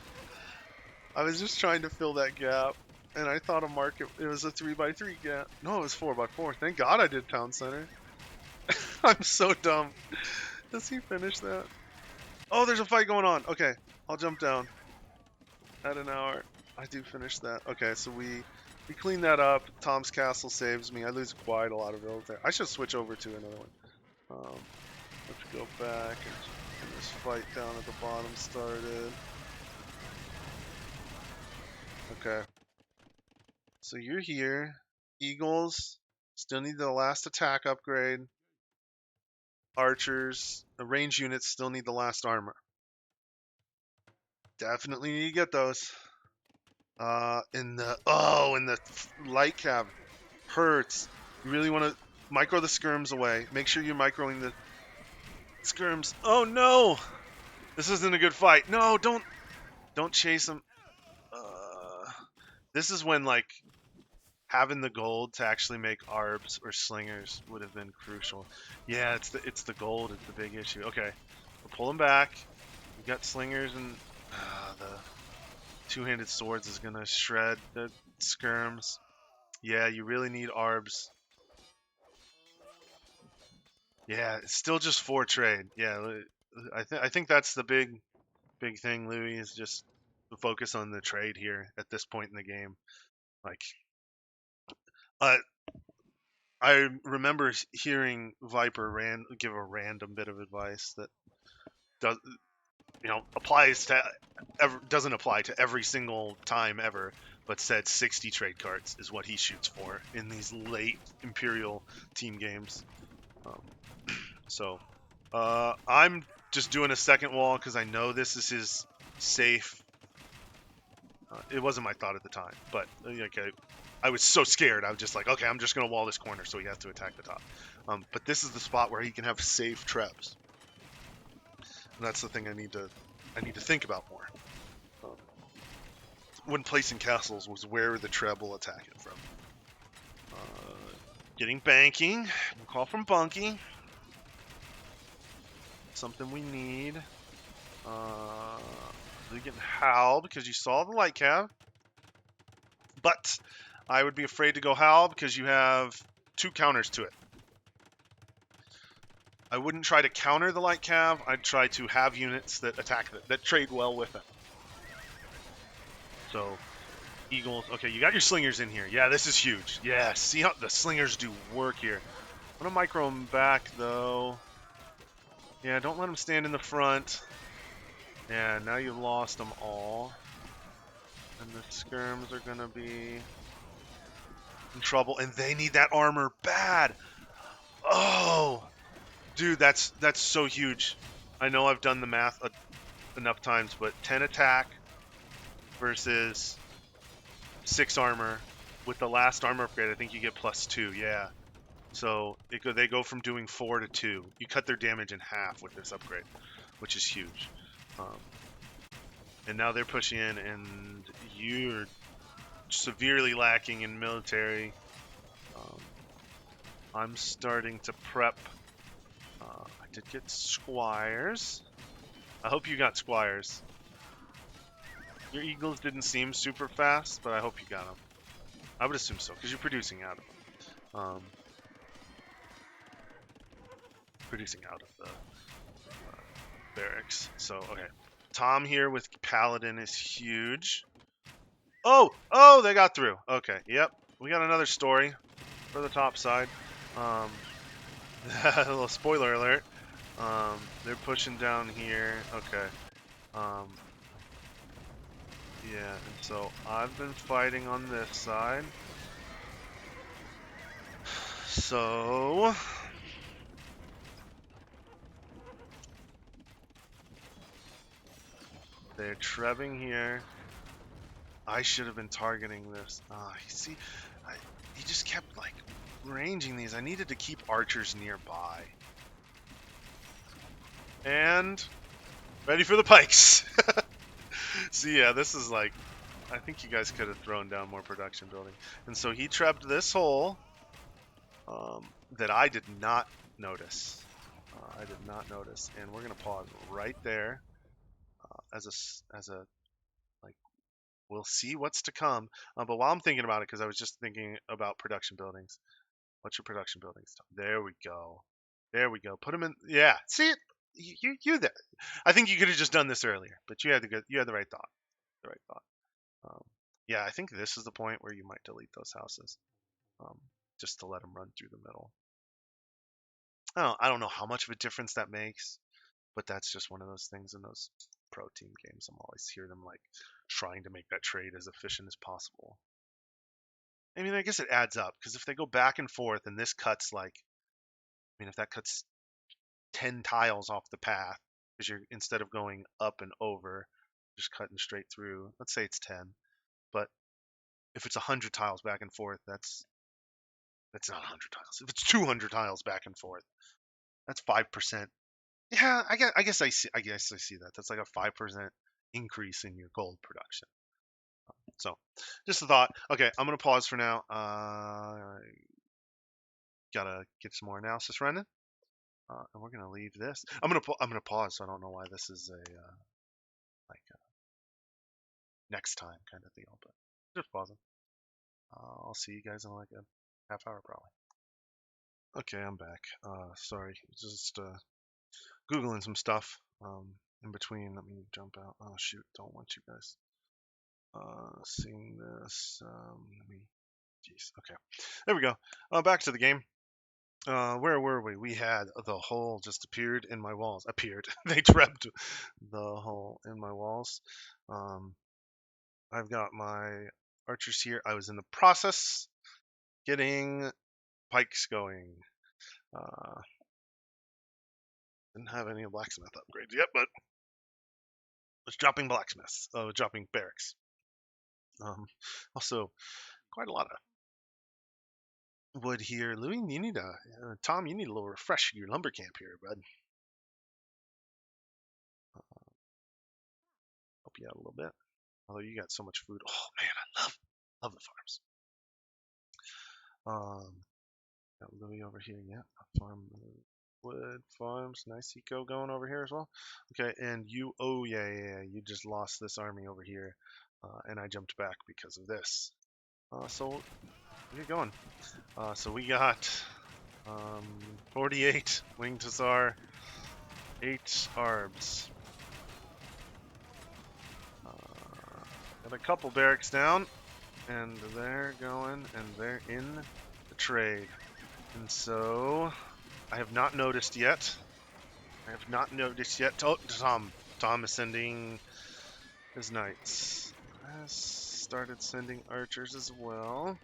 I was just trying to fill that gap. And I thought a market, it was a 3x3 gap. No, it was 4x4. Thank God I did town center. I'm so dumb. Does he finish that? Oh, there's a fight going on. Okay, I'll jump down. At an hour. I do finish that. Okay, so we clean that up. Tom's Castle saves me. I lose quite a lot of vills there. I should switch over to another one. Let's go back and this fight down at the bottom started. Okay. So you're here. Eagles still need the last attack upgrade. Archers, the range units still need the last armor. Definitely need to get those. In the light cab hurts. You really want to micro the skirms away. Make sure you're microing the skirms. Oh no! This isn't a good fight. No, don't chase them. This is when like having the gold to actually make arbs or slingers would have been crucial. Yeah, it's the gold. It's the big issue. Okay, we're pulling back. We got slingers and the two-handed swords is gonna shred the skirms. Yeah, you really need arbs. Yeah, it's still just 4 trade. Yeah, I think that's the big thing, Louis, is just the focus on the trade here at this point in the game. Like, uh, I remember hearing Viper give a random bit of advice that does doesn't apply to every single time ever, but said 60 trade cards is what he shoots for in these late Imperial team games. Um, so I'm just doing a second wall because I know this is his safe. It wasn't my thought at the time, but okay, I was so scared. I was just like, okay, I'm just gonna wall this corner so he has to attack the top. But this is the spot where he can have safe traps, and that's the thing I need to think about more. When placing castles was where the treble attack it from. Getting banking. Call from Bunky. Something we need. You're getting Howl because you saw the light cav. But I would be afraid to go Howl because you have 2 counters to it. I wouldn't try to counter the light cav. I'd try to have units that attack that trade well with it. So Eagles. Okay, you got your slingers in here. Yeah, this is huge. Yeah, see how the slingers do work here. I'm gonna micro them back though. Yeah, don't let them stand in the front. Yeah, now you've lost them all. And the skirms are gonna be in trouble, and they need that armor bad. Oh, dude, that's so huge. I know I've done the math enough times, but 10 attack versus 6 armor. With the last armor upgrade, I think you get +2. Yeah. So they go from doing 4 to 2. You cut their damage in half with this upgrade, which is huge. And now they're pushing in, and you're severely lacking in military. I'm starting to prep. I did get squires. I hope you got squires. Your eagles didn't seem super fast, but I hope you got them. I would assume so, because you're producing out of them. Producing out of the barracks. So, okay. Tom here with Paladin is huge. Oh, they got through. Okay, yep. We got another story for the top side. A little spoiler alert. They're pushing down here. Okay. Yeah, and so I've been fighting on this side. So they're trebbing here. I should have been targeting this. See, he just kept like ranging these. I needed to keep archers nearby. And ready for the pikes. So yeah, this is like, I think you guys could have thrown down more production building. And so he trebbed this hole that I did not notice. And we're gonna pause right there as a like, we'll see what's to come. But while I'm thinking about it, because I was just thinking about production buildings. What's your production buildings? There we go. There we go. Put them in. Yeah. See it. You there. I think you could have just done this earlier, but you had the right thought. The right thought. Yeah, I think this is the point where you might delete those houses, um, just to let them run through the middle. I don't know how much of a difference that makes, but that's just one of those things in those pro team games. I'm always hear them like trying to make that trade as efficient as possible. I mean, I guess it adds up because if they go back and forth and this cuts like, I mean, if that cuts 10 tiles off the path, because you're instead of going up and over, just cutting straight through. Let's say it's 10, but if it's 100 tiles back and forth, that's not 100 tiles. If it's 200 tiles back and forth, that's 5%. Yeah, I guess I see that. That's like a 5% increase in your gold production. So, just a thought. Okay, I'm gonna pause for now. Gotta get some more analysis running, and we're gonna leave this. I'm gonna pause. So I don't know why this is a like a next time kind of deal, but just pausing. I'll see you guys in like a half hour probably. Okay, I'm back. Sorry, just googling some stuff. In between, let me jump out. Oh shoot, don't want you guys seeing this. Let me. Jeez. Okay, there we go. Back to the game. Where were we? We had the hole just appeared in my walls. Appeared. They trapped the hole in my walls. Um, I've got my archers here. I was in the process getting pikes going. Uh, didn't have any blacksmith upgrades yet, but was dropping blacksmiths. Dropping barracks. Also, quite a lot of wood here. Louis, you need Tom, you need a little refresh your lumber camp here, bud. Help you out a little bit. Although you got so much food. Oh man, I love the farms. Got Louis over here. Yeah, farm wood farms. Nice eco going over here as well. Okay, and you. Oh yeah. You just lost this army over here, and I jumped back because of this. So get going. So we got 48 winged hussar, 8 arbs. Got a couple barracks down, and they're going, and they're in the trade. And so I have not noticed yet. Oh, Tom is sending his knights. Has started sending archers as well.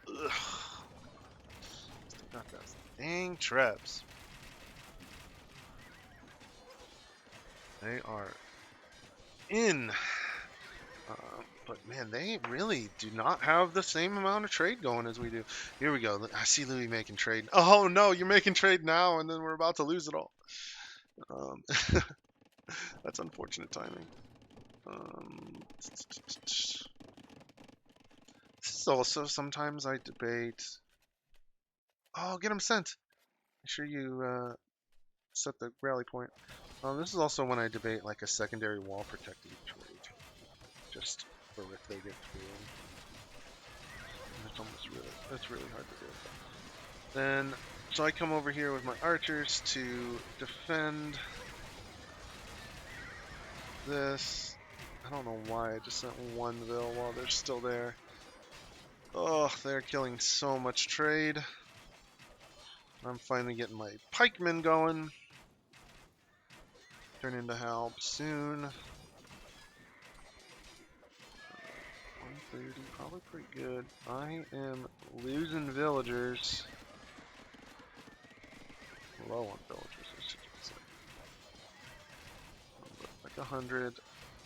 Ugh. Still got those dang trebs. They are in. But man, they really do not have the same amount of trade going as we do. Here we go. I see Louis making trade. Oh no, you're making trade now, and then we're about to lose it all. That's unfortunate timing. This is also sometimes I debate. Oh, get him sent. Make sure you set the rally point. This is also when I debate like a secondary wall protecting trade, just for if they get through. That's really hard to do. Then, so I come over here with my archers to defend this. I don't know why I just sent one bill while they're still there. Oh, they're killing so much trade. I'm finally getting my pikemen going. Turn into Halb soon. 130, probably pretty good. I am losing villagers. Low on villagers, I should say. Like 100.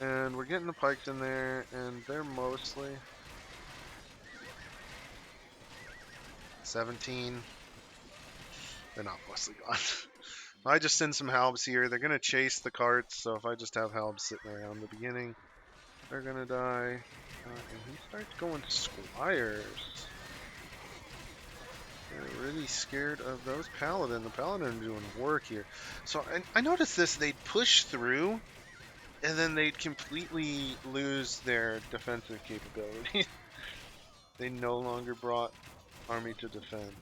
And we're getting the pikes in there, and they're mostly 17. They're not mostly gone. I just send some halbs here. They're gonna chase the carts, so if I just have halbs sitting around the beginning, they're gonna die. And he starts going squires. They're really scared of those paladin. The paladin are doing work here. So I noticed this. They'd push through, and then they'd completely lose their defensive capability. They no longer brought army to defend.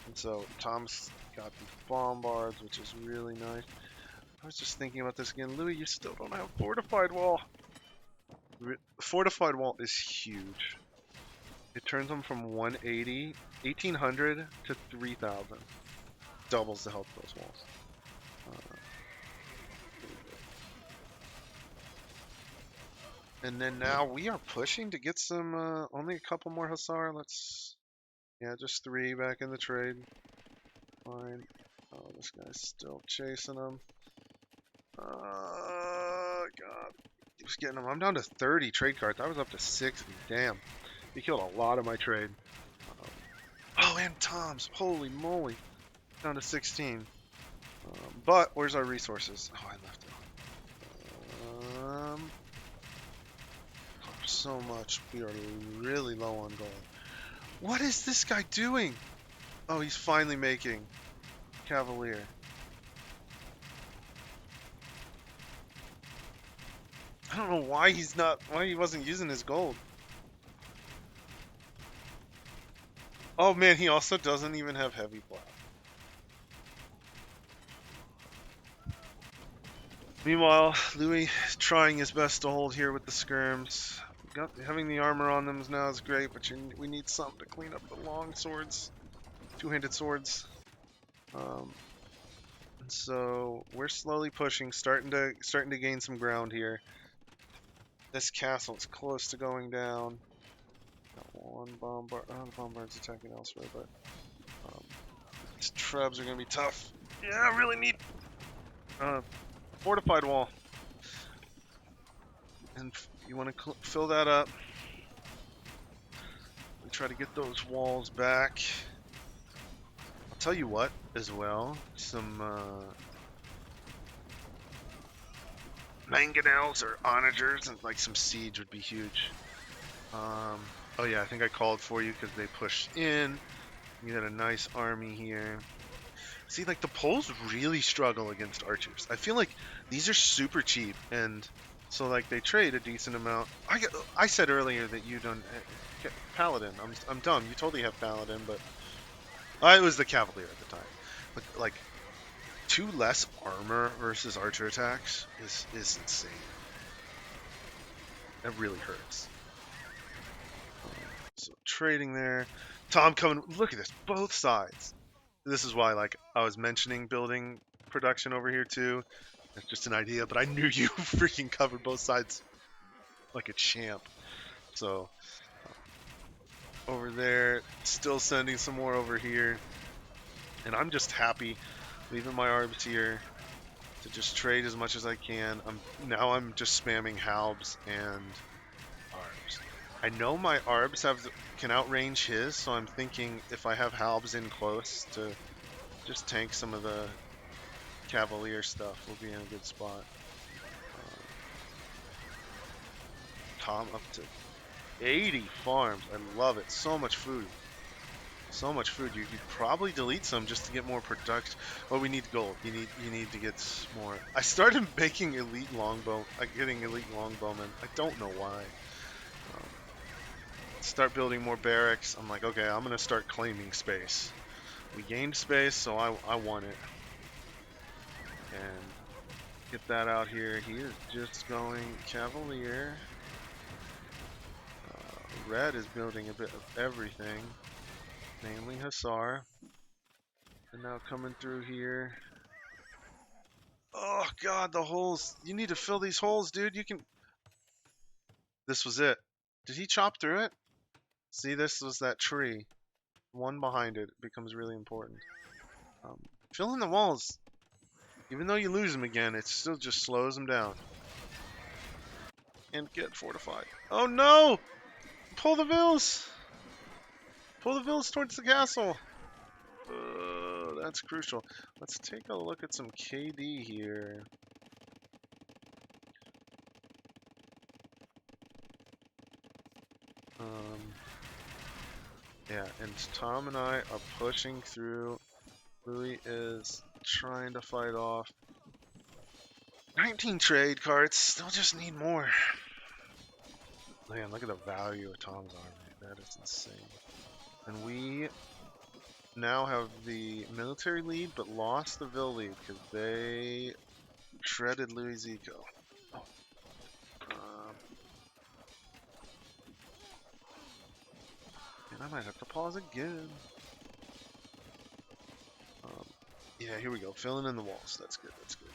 And so Tom's got these bombards, which is really nice. I was just thinking about this again. Louis, you still don't have fortified wall. Fortified wall is huge. It turns them from 180, 1800 to 3000. Doubles the health of those walls. And then now we are pushing to get some, only a couple more Hussar. Yeah, just 3 back in the trade. Fine. Oh, this guy's still chasing him. God. He was getting him. I'm down to 30 trade cards. I was up to 60. Damn. He killed a lot of my trade. Oh, and Tom's. Holy moly. Down to 16. But where's our resources? Oh, I left it. So much. We are really low on gold. What is this guy doing? Oh, he's finally making Cavalier. I don't know why he wasn't using his gold. Oh man, he also doesn't even have heavy plow. Meanwhile, Louis is trying his best to hold here with the skirms. Having the armor on them now is great, but we need something to clean up the long swords. two-handed swords. And so we're slowly pushing, starting to gain some ground here. This castle is close to going down. Got one bombard. Oh, the bombard's attacking elsewhere, but these trebs are gonna be tough. Yeah, I really need fortified wall. And you want to fill that up. We try to get those walls back. I'll tell you what, as well, some mangonels or onagers and like some siege would be huge. Oh yeah, I think I called for you because they pushed in. You got a nice army here. See, like the Poles really struggle against archers. I feel like these are super cheap, and so like they trade a decent amount. I said earlier that you don't get paladin. I'm dumb. You totally have paladin, but it was the cavalier at the time. But like 2 less armor versus archer attacks is insane. That really hurts. So trading there. Tom coming. Look at this. Both sides. This is why, like, I was mentioning building production over here too. It's just an idea, but I knew you freaking covered both sides like a champ. So over there, still sending some more over here, and I'm just happy leaving my arbs here to just trade as much as I can. I'm just spamming halbs and arbs. I know my arbs can outrange his, so I'm thinking if I have halbs in close to just tank some of the cavalier stuff, we'll be in a good spot. Tom up to 80 farms. I love it. So much food. So much food. You could probably delete some just to get more production. Oh, we need gold. You need to get more. I started making getting elite longbowmen. I don't know why. Start building more barracks. I'm like, okay, I'm gonna start claiming space. We gained space, so I want it. And get that out here. He is just going cavalier. Red is building a bit of everything, mainly Hussar. And now coming through here. Oh god, the holes. You need to fill these holes, dude. You can. This was it. Did he chop through it? See, this was that tree. One behind it becomes really important. Fill in the walls. Even though you lose them again, it still just slows them down. And get fortified. Oh no! Pull the vills! Pull the vills towards the castle! That's crucial. Let's take a look at some KD here. Yeah, and Tom and I are pushing through. Louis is trying to fight off. 19 trade carts. Still just need more. Man, look at the value of Tom's army. That is insane. And we now have the military lead, but lost the Vil lead because they shredded Louis Zico. Oh. And I might have to pause again. Yeah, here we go. Filling in the walls. That's good. That's good.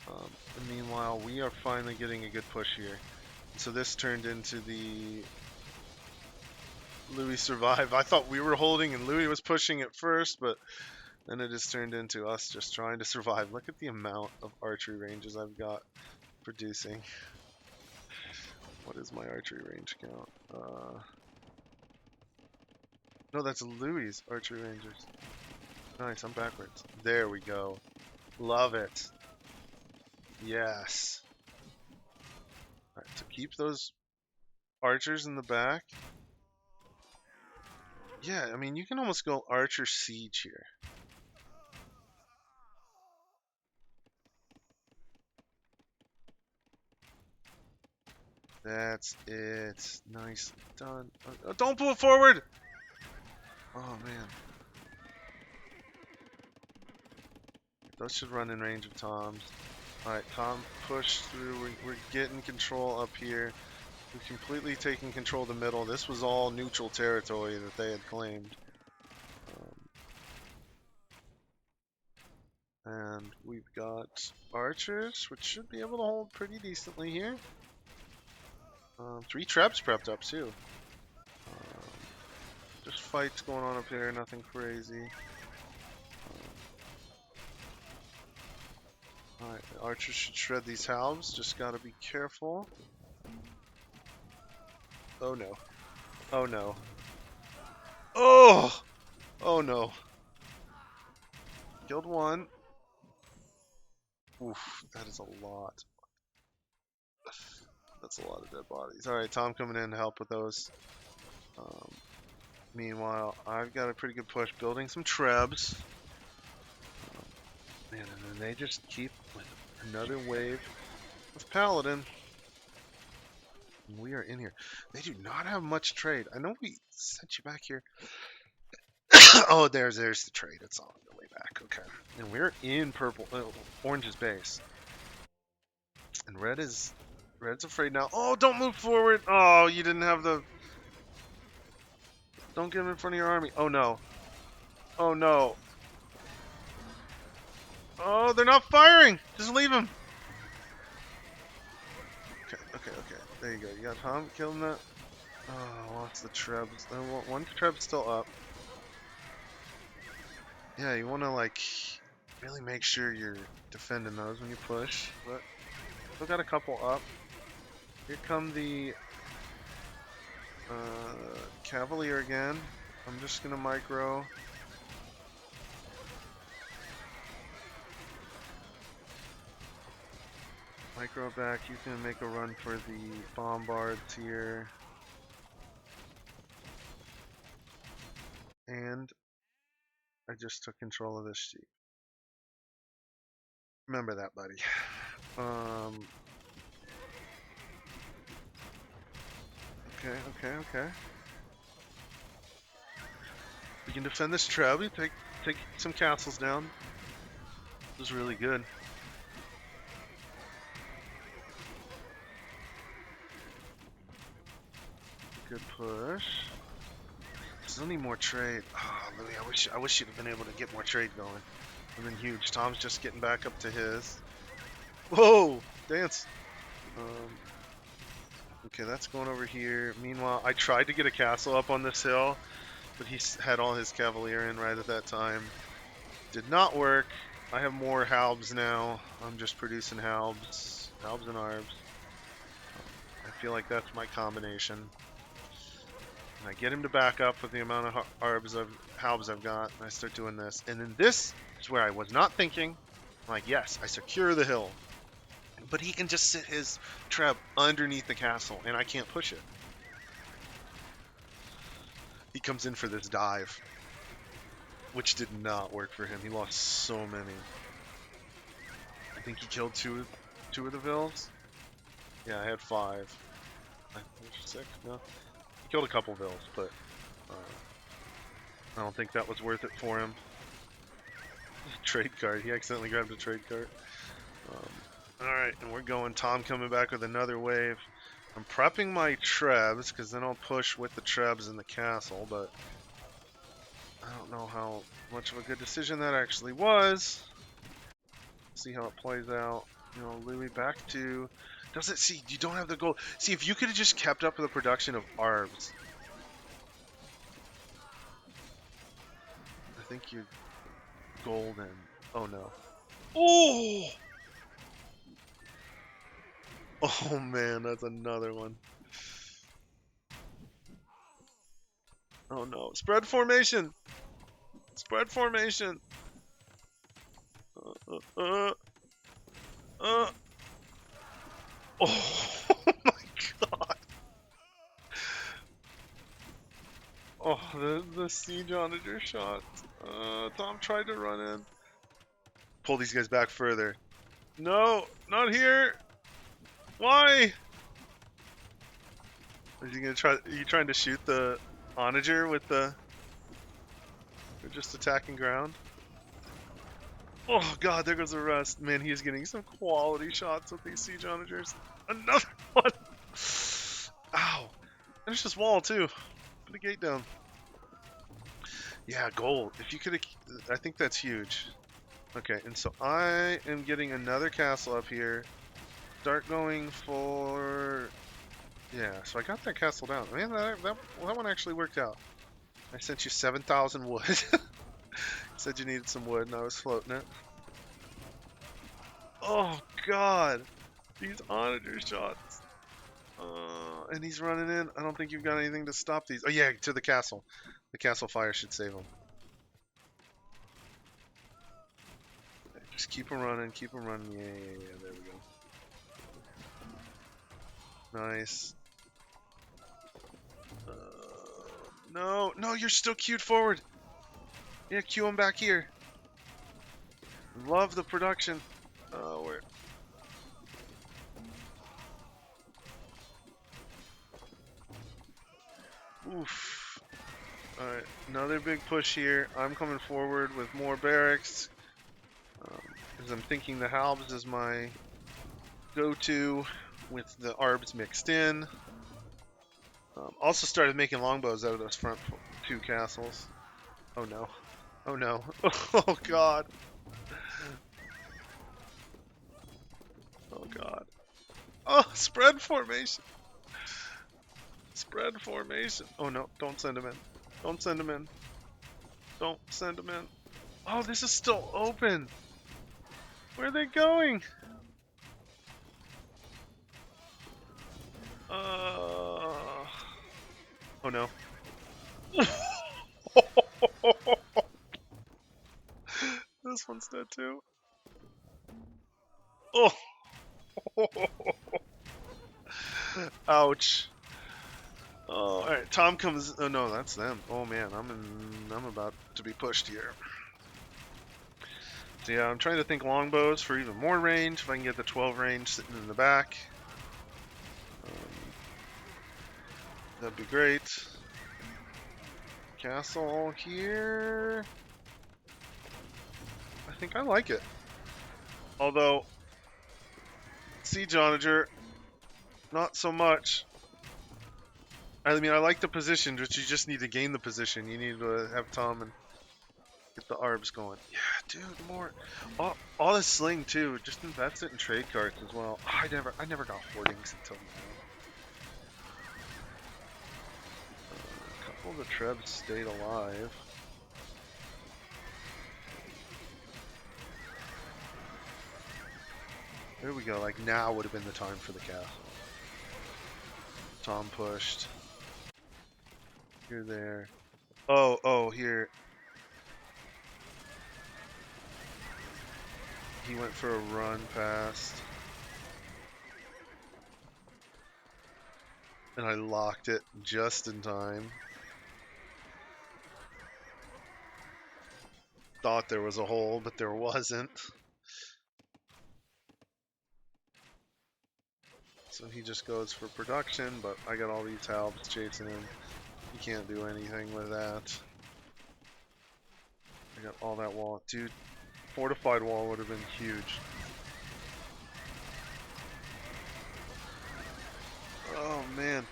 And meanwhile, we are finally getting a good push here. So this turned into the Louis survive. I thought we were holding and Louis was pushing at first, but then it has turned into us just trying to survive. Look at the amount of archery ranges I've got producing. What is my archery range count? No, that's Louis' archery rangers. Nice, I'm backwards. There we go. Love it. Yes. Alright, to keep those archers in the back. Yeah, I mean, you can almost go archer siege here. That's it. Nice. Done. Oh, don't pull it forward! Oh, man. Those should run in range of Tom's. Alright, Tom, push through. We're getting control up here. We've completely taken control of the middle. This was all neutral territory that they had claimed. And we've got archers, which should be able to hold pretty decently here. 3 traps prepped up too. Just fights going on up here, nothing crazy. Alright, the archers should shred these halves, just gotta be careful. Oh no. Oh no. Oh! Oh no. Killed one. Oof, that is a lot. That's a lot of dead bodies. Alright, Tom coming in to help with those. Meanwhile, I've got a pretty good push building some trebs. Man, and then they just keep with another wave of Paladin. And we are in here. They do not have much trade. I know we sent you back here. Oh, there's the trade. It's on the way back. Okay. And we're in purple, orange's base. And red's afraid now. Oh, don't move forward. Oh, you didn't have the... Don't get him in front of your army. Oh, no. Oh, no. Oh, they're not firing. Just leave them. Okay. There you go. You got Tom killing that. Oh, what's the trebs? One treb's still up. Yeah, you want to, like, really make sure you're defending those when you push. But still got a couple up. Here come the Cavalier again. I'm just going to micro. Micro back. He's going to make a run for the bombards here. And I just took control of this sheep. Remember that, buddy. Okay. We can defend this treb. We take some castles down. This is really good. Good push. Still need more trade. Oh, Louis, I wish you'd have been able to get more trade going. Would have been huge. Tom's just getting back up to his. Whoa! Dance! Okay, that's going over here. Meanwhile, I tried to get a castle up on this hill, but he had all his cavalier in right at that time. Did not work. I have more halbs now. I'm just producing halbs and arbs. I feel like that's my combination. And I get him to back up with the amount of halbs I've got, and I start doing this. And then this is where I was not thinking. I'm like, yes, I secure the hill. But he can just sit his treb underneath the castle, and I can't push it. He comes in for this dive, which did not work for him. He lost so many. I think he killed two of the vills. Yeah, I had 5. 6? No. He killed a couple vills, but I don't think that was worth it for him. Trade card. He accidentally grabbed a trade card. Alright, and we're going. Tom coming back with another wave. I'm prepping my trebs, because then I'll push with the trebs in the castle, but I don't know how much of a good decision that actually was. See how it plays out. You know, Louis back to... Does it... See, you don't have the gold. See, if you could have just kept up with the production of arbs, I think you're golden. Oh, no. Oh! Oh man, that's another one. Oh no. Spread formation! Spread formation! Oh my god! Oh, the siege onager shot. Tom tried to run in. Pull these guys back further. No! Not here! Why? Is he gonna try? Are you trying to shoot the onager with the? They're just attacking ground. Oh god, there goes the rest. Man, he is getting some quality shots with these siege onagers. Another one. There's this wall too. Put the gate down. Yeah, gold. If you could, I think that's huge. Okay, and so I am getting another castle up here. Start going for... Yeah, so I got that castle down. Man, that one actually worked out. I sent you 7,000 wood. Said you needed some wood, and I was floating it. Oh, God. These onager shots. And he's running in. I don't think you've got anything to stop these. Oh, yeah, to the castle. The castle fire should save him. Just keep him running, keep him running. Yeah, there we go. Nice. No, you're still queued forward. Yeah, queue him back here. Love the production. Oh, where? Oof. Alright, another big push here. I'm coming forward with more barracks. Because I'm thinking the Halbs is my go-to with the Arbs mixed in. Also started making longbows out of those front two castles. Oh no. Oh no. Oh god. Oh god. Oh, spread formation. Spread formation. Oh no, don't send him in. Don't send him in. Don't send him in. Oh, this is still open. Where are they going? Oh no. This one's dead too. Oh. Ouch. Oh, all right. Tom comes. Oh no, that's them. Oh man, I'm about to be pushed here. So yeah, I'm trying to think longbows for even more range. If I can get the 12 range sitting in the back, that'd be great. Castle here. I think I like it. Although, Siege Onager, not so much. I mean, I like the position, but you just need to gain the position. You need to have Tom and get the arbs going. Yeah, dude, more. All this sling too. Just invest it in trade cards as well. I never got hoardings until now. A couple of the Trebs stayed alive. There we go. Like now would have been the time for the castle. Tom pushed. You're there. Oh, here. He went for a run past. And I locked it just in time. Thought there was a hole, but there wasn't. So he just goes for production, but I got all these halbs chasing him. He can't do anything with that. I got all that wall. Dude, fortified wall would have been huge. Oh, man.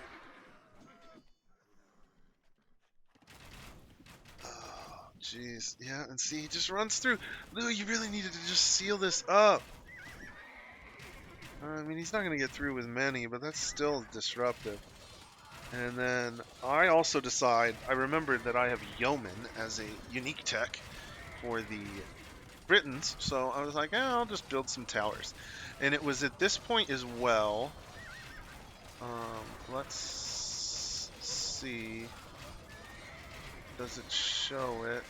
Oh, jeez. Yeah, and see, he just runs through. Lou, you really needed to just seal this up. I mean, he's not going to get through with many, but that's still disruptive. And then I also decide, I remembered that I have Yeoman as a unique tech for the Britons, so I was like, I'll just build some towers. And it was at this point as well, let's see, does it show it?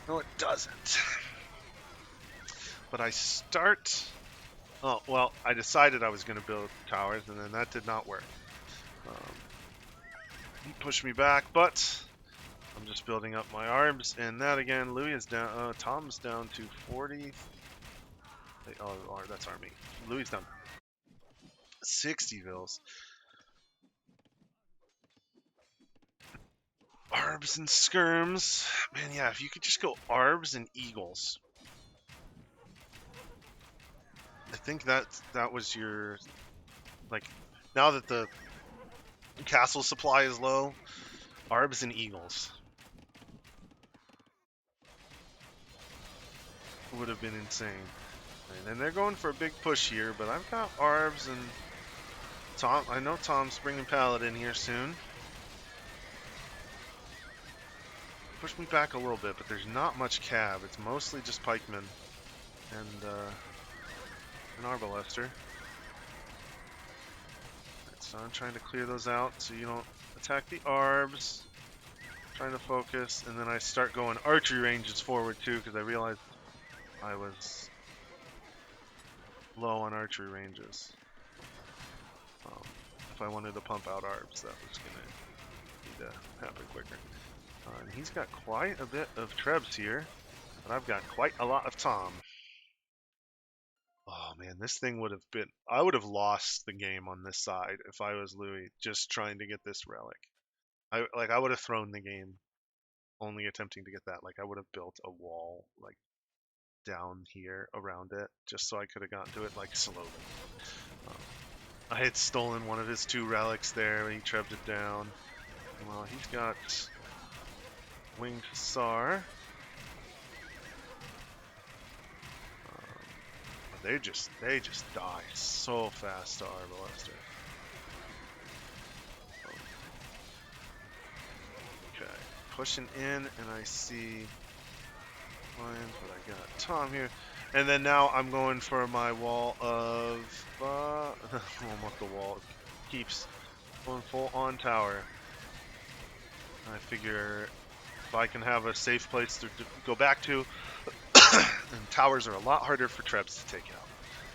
No, it doesn't. But I start... Oh, well, I decided I was going to build towers, and then that did not work. He pushed me back, but I'm just building up my arms, and that again, Louis is down, Tom's down to 40. Oh, that's army. Louis down 60 vills. Arbs and skirms. Man, yeah, if you could just go Arbs and Eagles. I think that was your Like, now that the castle supply is low, Arbs and Eagles would have been insane. And they're going for a big push here, but I've got Arbs and Tom. I know Tom's bringing Paladin here soon. Push me back a little bit, but there's not much cab. It's mostly just pikemen and an Arbalester. Right, so I'm trying to clear those out so you don't attack the Arbs. Trying to focus, and then I start going archery ranges forward too because I realized I was low on archery ranges. If I wanted to pump out Arbs, that was gonna need to happen quicker. And he's got quite a bit of Trebs here, but I've got quite a lot of Tom. Oh man, this thing would have been. I would have lost the game on this side if I was Louis, just trying to get this relic. I would have thrown the game, only attempting to get that. Like I would have built a wall like down here around it, just so I could have gotten to it like slowly. I had stolen one of his 2 relics there, and he trebbed it down. Well, he's got Winged Hussar. They just die so fast to Arbalester. Okay, pushing in, and I see Lions, but I got Tom here. And then now I'm going for my wall of almost the wall. Keeps going full on tower. I figure if I can have a safe place to go back to, and towers are a lot harder for Trebs to take out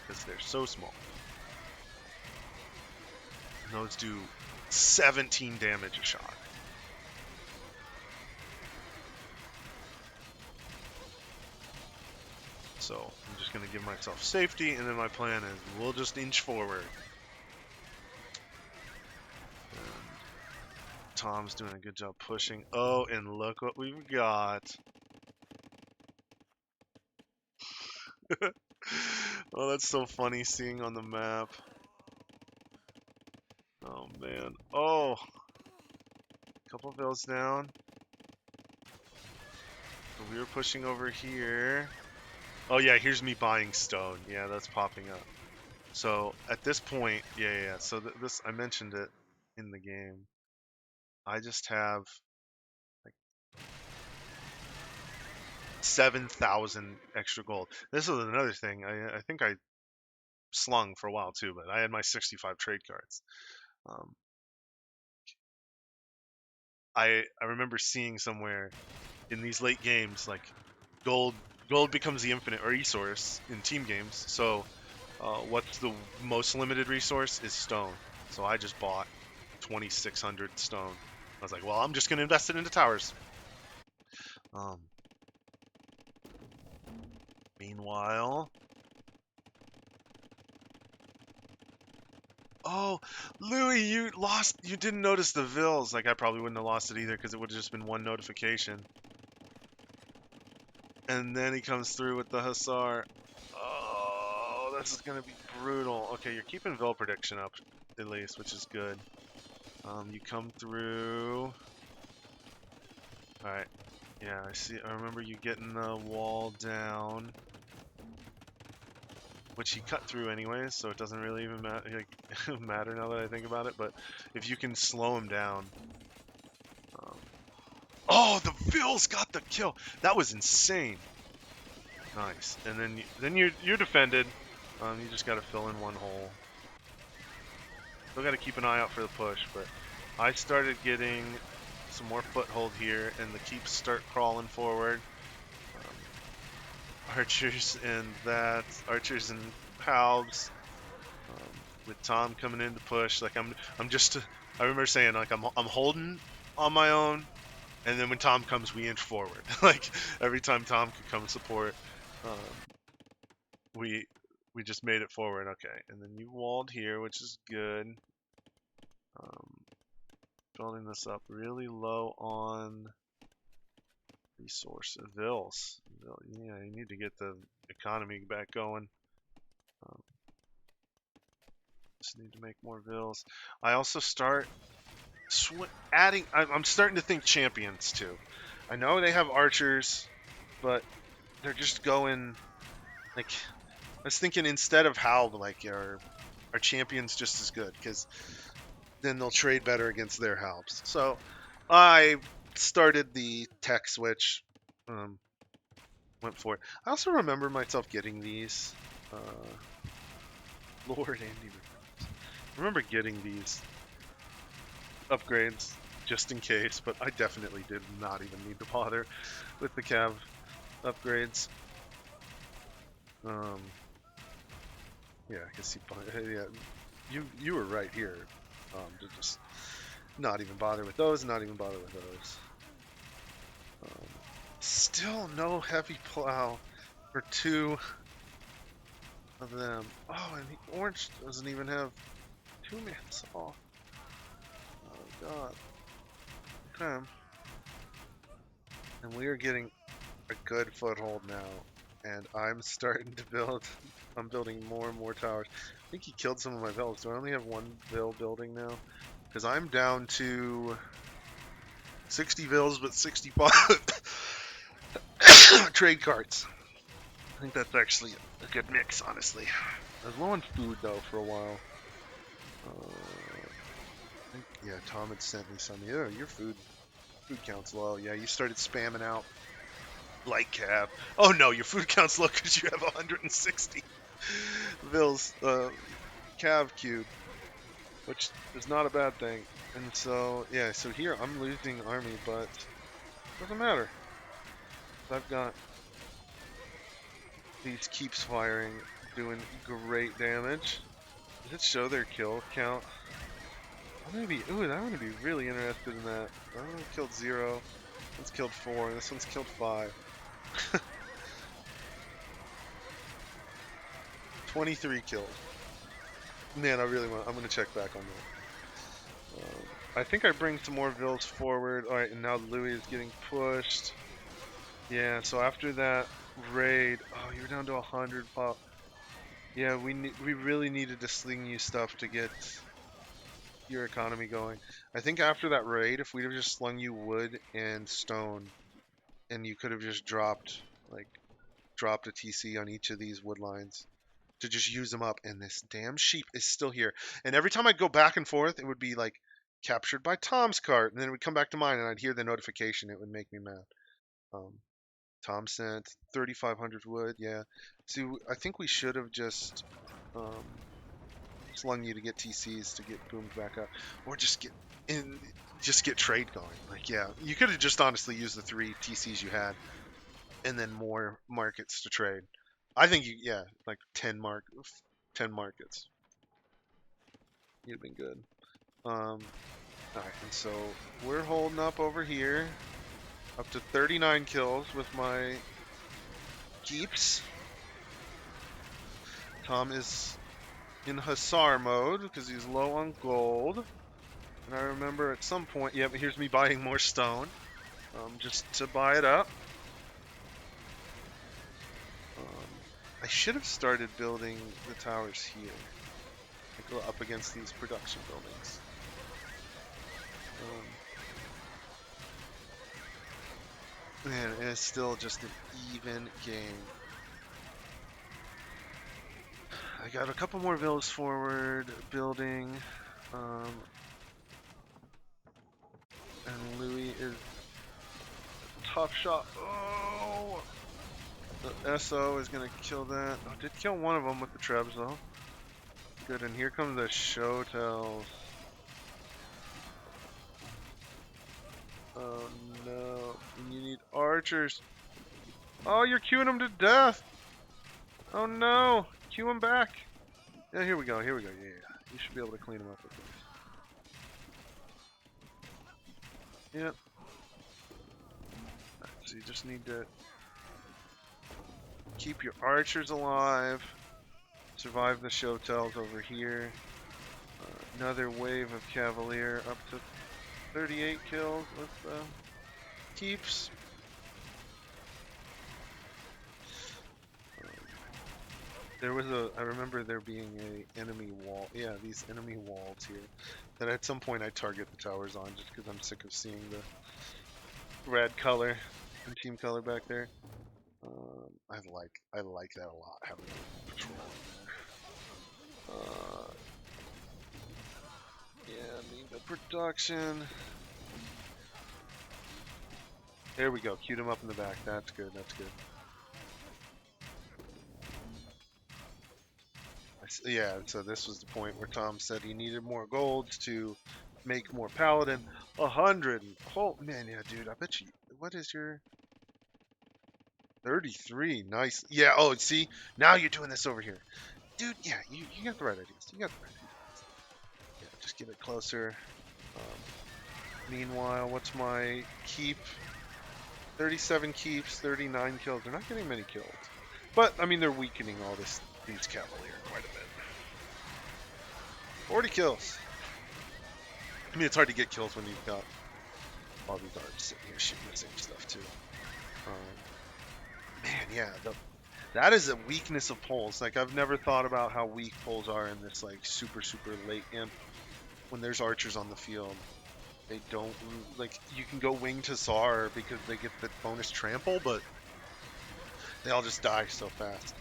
because they're so small. And those do 17 damage a shot. So I'm just going to give myself safety, and then my plan is we'll just inch forward. And Tom's doing a good job pushing. Oh, and look what we've got. Oh, that's so funny seeing on the map. Oh, man. Oh. Couple vills down. So we were pushing over here. Oh, yeah, here's me buying stone. Yeah, that's popping up. So at this point, yeah. So this, I mentioned it in the game. I just have like 7,000 extra gold. This is another thing. I think I slung for a while too, but I had my 65 trade cards. I remember seeing somewhere in these late games like gold becomes the infinite resource in team games. So what's the most limited resource is stone. So I just bought 2,600 stone. I was like, well, I'm just going to invest it into towers. Meanwhile, oh, Louis, you lost. You didn't notice the vills. Like I probably wouldn't have lost it either because it would have just been one notification. And then he comes through with the Hussar. Oh, this is gonna be brutal. Okay, you're keeping Vil prediction up at least, which is good. You come through. All right. Yeah, I see. I remember you getting the wall down, which he cut through anyways, so it doesn't really even matter now that I think about it. But if you can slow him down. Oh, the Vils got the kill. That was insane. Nice. And then you're defended. You just got to fill in one hole. Still got to keep an eye out for the push, but I started getting some more foothold here, and the keeps start crawling forward. Archers and Palbs. With Tom coming in to push, like I'm just. I remember saying like I'm holding on my own, and then when Tom comes, we inch forward. Like every time Tom could come support, we just made it forward. Okay, and then you walled here, which is good. Building this up really low on resource vills. Yeah, you need to get the economy back going. Just need to make more vills. I also start adding. I'm starting to think champions too. I know they have archers, but they're just going like. I was thinking instead of Howl, like our champions just as good because then they'll trade better against their Halbs. So I started the tech switch. Went for it. I also remember myself getting these. Lord Andy. I remember getting these upgrades just in case, but I definitely did not even need to bother with the Cav upgrades. Yeah, I guess you were right here. To just not even bother with those, not even bother with those. Still no heavy plow for 2 of them. Oh, and the orange doesn't even have 2-man saw. Oh god. Okay. And we are getting a good foothold now. And I'm starting to build. I'm building more and more towers. I think he killed some of my villas. Do I only have 1 vill building now? Because I'm down to 60 vills, but 65 trade carts. I think that's actually a good mix, honestly. I was low on food though for a while. I think, yeah, Tom had sent me some. Yeah, your food count's low. Yeah, you started spamming out light cab. Oh no, your food count's low because you have 160 vills cav cube, which is not a bad thing. And so yeah, so here I'm losing army, but doesn't matter. I've got these keeps firing, doing great damage. Does it show their kill count? I'm gonna be really interested in that. That one killed 0. One's killed 4. This one's killed 5. 23 killed. Man, I'm gonna check back on that. I think I bring some more vills forward. Alright, and now Louis is getting pushed. Yeah, so after that raid, oh, you're down to 100 pop. Yeah, we really needed to sling you stuff to get your economy going. I think after that raid, if we'd have just slung you wood and stone, and you could have just dropped a TC on each of these wood lines to just use them up. And this damn sheep is still here. And every time I'd go back and forth, it would be like captured by Tom's cart, and then it would come back to mine, and I'd hear the notification. It would make me mad. Tom sent 3,500 wood. Yeah. See, I think we should have just slung you to get TCs to get boomed back up, or just get trade going. Like, yeah, you could have just honestly used the 3 TCs you had, and then more markets to trade. I think like 10 markets. You'd have been good. Alright, and so we're holding up over here, up to 39 kills with my keeps. Tom is in Hussar mode because he's low on gold. And I remember at some point, yeah, but here's me buying more stone, just to buy it up. I should have started building the towers here. I go up against these production buildings. Man, it's still just an even game. I got a couple more villas forward building. And Louis is tough shot. Oh! The SO is gonna kill that. Oh, did kill one of them with the trebs though. Good, and here come the show tells. Oh no, you need archers. Oh, you're queuing them to death. Oh no, queue them back. Yeah, here we go, yeah. You should be able to clean them up with this. Yep. So you just need to keep your archers alive. Survive the show tells over here. Another wave of Cavalier up to 38 kills with keeps. There was I remember there being a enemy wall. Yeah, these enemy walls here. That at some point I target the towers on just because I'm sick of seeing the red color and team color back there. I like that a lot, having patrol. Yeah, need the production. There we go. Queued him up in the back. That's good. That's good. Yeah, so this was the point where Tom said he needed more golds to make more paladin. 100. Oh man, yeah, dude. I bet you. What is your 33? Nice. Yeah. Oh, see, now you're doing this over here, dude. Yeah, you got the right ideas. You got the right ideas. Yeah, just get it closer. Meanwhile, what's my keep? 37 keeps, 39 kills. They're not getting many kills, but I mean they're weakening all these cavalier quite a bit. 40 kills. I mean, it's hard to get kills when you've got all these arts sitting here shooting the same stuff too. Man, yeah, that is a weakness of poles. Like I've never thought about how weak poles are in this like super late imp. When there's archers on the field, they don't like. You can go wing to Tsar because they get the bonus trample, but they all just die so fast.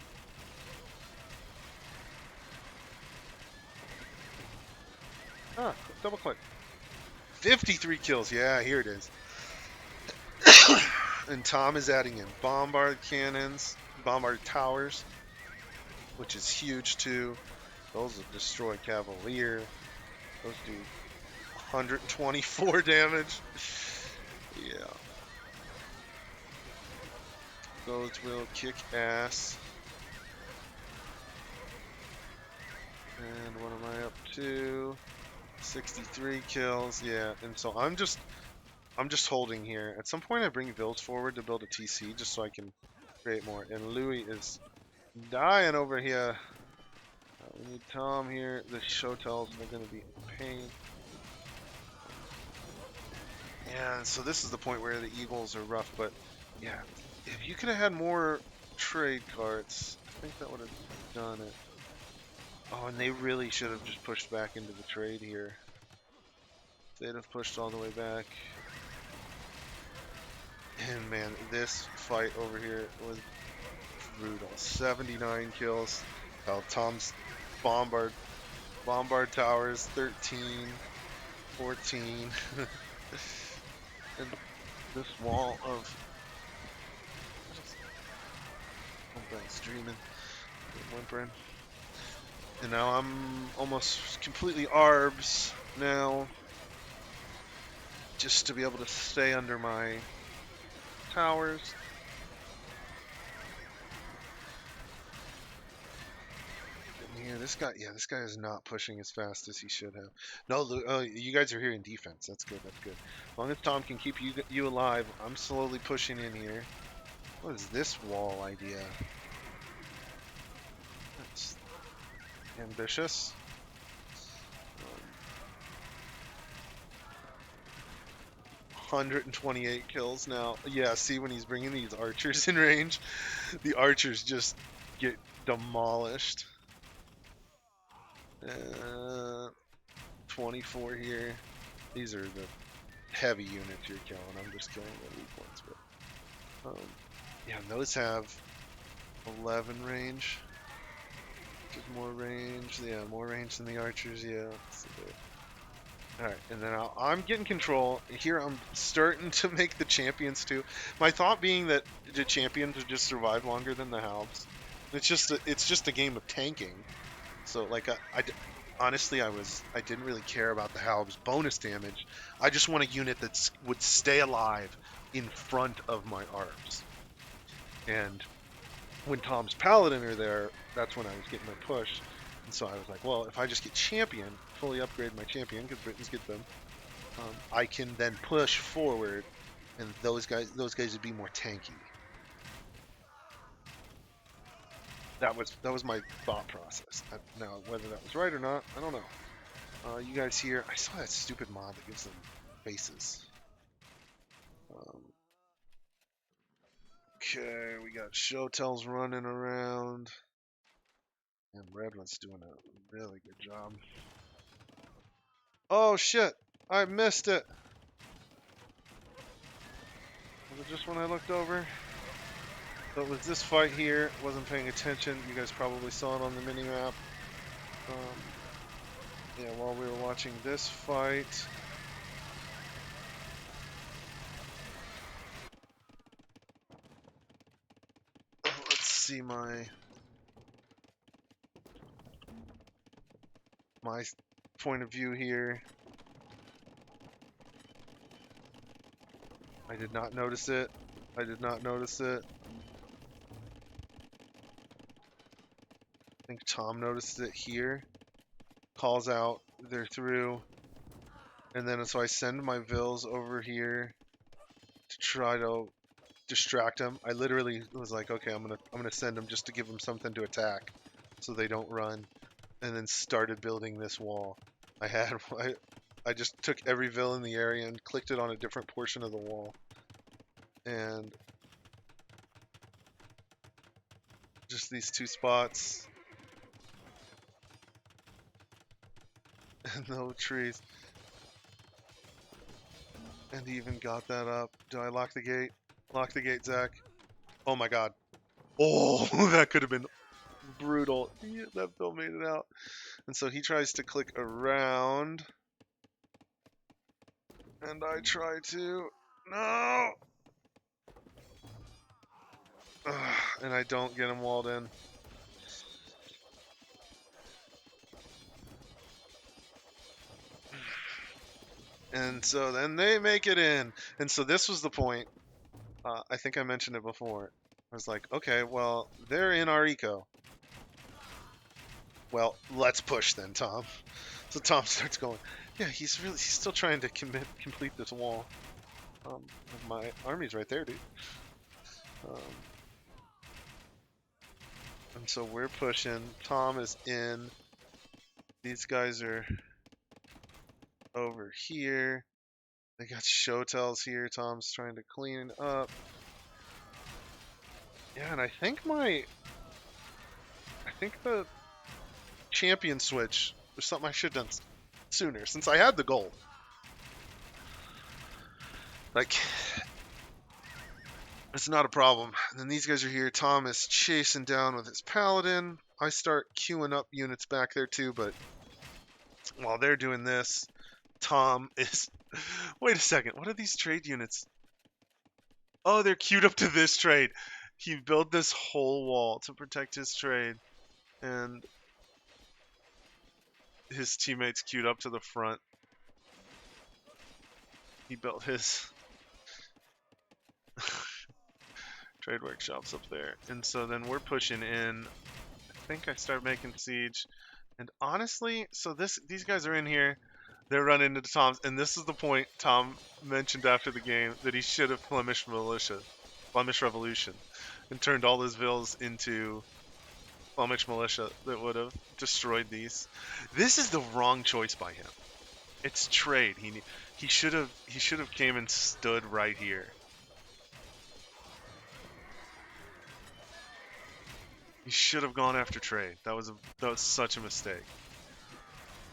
Ah, double click. 53 kills. Yeah, here it is. And Tom is adding in bombard cannons, bombard towers, which is huge too. Those will destroy Cavalier. Those do 124 damage. Yeah. Those will kick ass. And what am I up to? 63 kills. Yeah. And so I'm just holding here. At some point I bring Village forward to build a TC just so I can create more. And Louis is dying over here. We need Tom here. The Shotels are going to be in pain. Yeah, so this is the point where the Eagles are rough, but yeah, if you could have had more trade carts, I think that would have done it. Oh, and they really should have just pushed back into the trade here. They'd have pushed all the way back. And man, this fight over here was brutal. 79 kills. Oh, Tom's bombard towers, 13, 14. And this wall of something's dreaming, whimpering. And now I'm almost completely arbs now, just to be able to stay under my towers. And yeah, this guy is not pushing as fast as he should have. No, you guys are here in defense. That's good. That's good. As long as Tom can keep you alive, I'm slowly pushing in here. What is this wall idea? That's ambitious. 128 kills now. Yeah, see when he's bringing these archers in range, the archers just get demolished. 24 here. These are the heavy units you're killing. I'm just killing the weak ones, but yeah, those have 11 range. Just more range. Yeah, more range than the archers. Yeah. Alright, and then I'm getting control. Here I'm starting to make the champions too. My thought being that the champions would just survive longer than the halves. It's just a game of tanking. So like honestly I didn't really care about the halves bonus damage. I just want a unit that would stay alive in front of my arms. And when Tom's Paladin are there, that's when I was getting my push. And so I was like, well, if I just get champion, fully upgrade my champion, because Britons get them, I can then push forward, and those guys would be more tanky. That was my thought process. Now, whether that was right or not, I don't know. You guys here, I saw that stupid mod that gives them faces. Okay, we got Shotels running around. And red was doing a really good job. Oh shit! I missed it! Was it just when I looked over? So it was this fight here. Wasn't paying attention. You guys probably saw it on the mini-map. Yeah, while we were watching this fight. Let's see my point of view here. I did not notice it. I did not notice it. I think Tom noticed it here. Calls out, they're through. And then so I send my Vills over here to try to distract them. I literally was like, okay, I'm gonna send them just to give them something to attack, so they don't run. And then started building this wall. I just took every Vill in the area and clicked it on a different portion of the wall. And just these two spots. And no trees. And he even got that up. Do I lock the gate? Lock the gate, Zach. Oh my god. Oh, that could have been brutal. Yeah, that Bill made it out. And so he tries to click around. And I try to... No! Ugh, and I don't get him walled in. And so then they make it in. And so this was the point. I think I mentioned it before. I was like, okay, well, they're in our eco. Well, let's push then, Tom. So Tom starts going, yeah, he's still trying to complete this wall. My army's right there, dude. And so we're pushing. Tom is in. These guys are over here. They got Shotels here. Tom's trying to clean up. Yeah, and I think the champion switch was something I should have done sooner, since I had the gold. Like, it's not a problem. And then these guys are here. Tom is chasing down with his paladin. I start queuing up units back there too, but while they're doing this, Tom is... Wait a second. What are these trade units? Oh, they're queued up to this trade. He built this whole wall to protect his trade. And his teammates queued up to the front. He built his trade workshops up there. And so then we're pushing in. I think I start making siege. And honestly, so these guys are in here. They're running into Tom's. And this is the point Tom mentioned after the game, that he should have Flemish Revolution, and turned all his vills into Flemish militia that would have destroyed these. This is the wrong choice by him. It's trade. He should have came and stood right here. He should have gone after trade. That was such a mistake.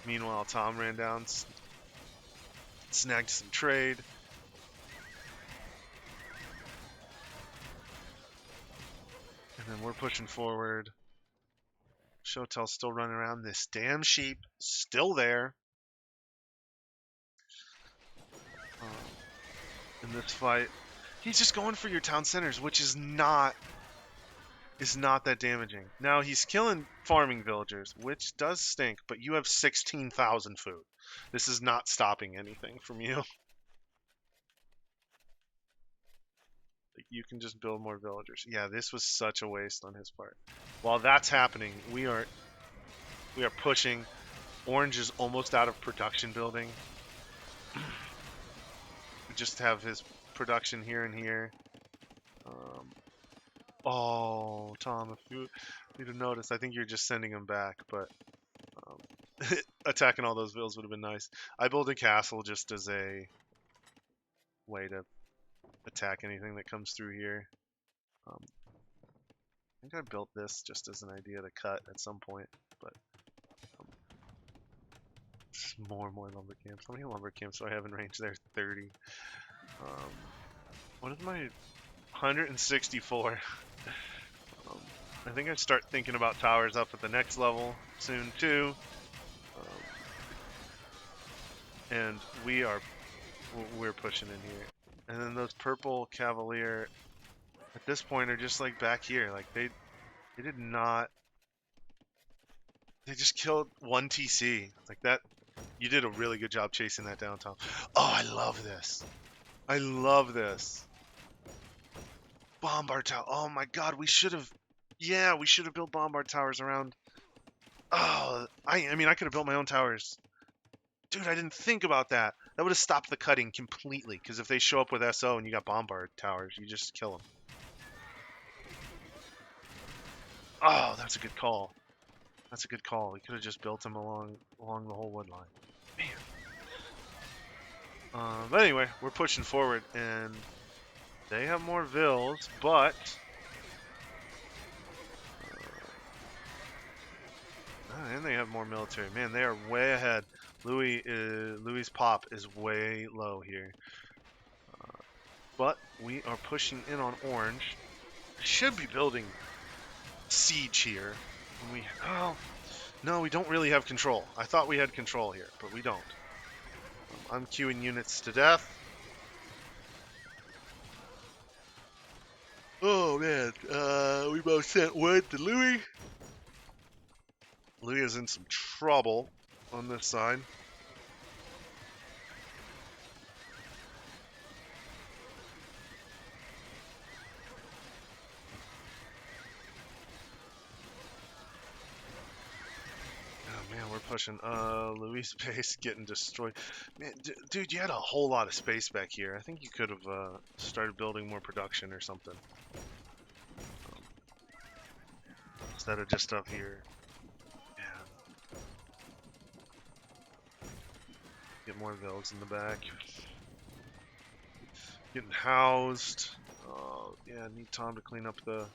Meanwhile, Tom ran down, snagged some trade. And then we're pushing forward. Shotel's still running around. This damn sheep still there. In this fight, he's just going for your town centers, which is not that damaging. Now he's killing farming villagers, which does stink, but you have 16,000 food. This is not stopping anything from you. You can just build more villagers. Yeah, this was such a waste on his part. While that's happening, we are pushing. Orange is almost out of production building. We just have his production here and here. Oh, Tom, if you'd have noticed, I think you're just sending him back, but attacking all those vills would have been nice. I built a castle just as a way to attack anything that comes through here. think I built this just as an idea to cut at some point, but more and more lumber camps. How many lumber camps do I have in range there? 30. What is my 164? I think I'd start thinking about towers up at the next level soon too. And we're pushing in here. And then those purple Cavalier at this point are just like back here. Like they did not. They just killed one TC. Like that. You did a really good job chasing that down, Tom. Oh, I love this. I love this. Bombard tower. Oh my God, we should have. Yeah, we should have built bombard towers around. Oh, I mean, I could have built my own towers. Dude, I didn't think about that. That would have stopped the cutting completely. Because if they show up with SO and you got bombard towers, you just kill them. Oh, that's a good call. That's a good call. We could have just built them along the whole wood line. Man. But anyway, we're pushing forward, and they have more vills, but and they have more military. Man, they are way ahead. Louis' pop is way low here, but we are pushing in on orange. Should be building siege here. Oh no, we don't really have control. I thought we had control here, but we don't. I'm queuing units to death. Oh man, we both sent wood to Louis. Louis is in some trouble on this side. Oh man, we're pushing. Louis' base getting destroyed. Man, dude, you had a whole lot of space back here. I think you could have started building more production or something. Instead of just up here. Yeah. Get more vills in the back. Getting housed. Oh, yeah, need Tom to clean up the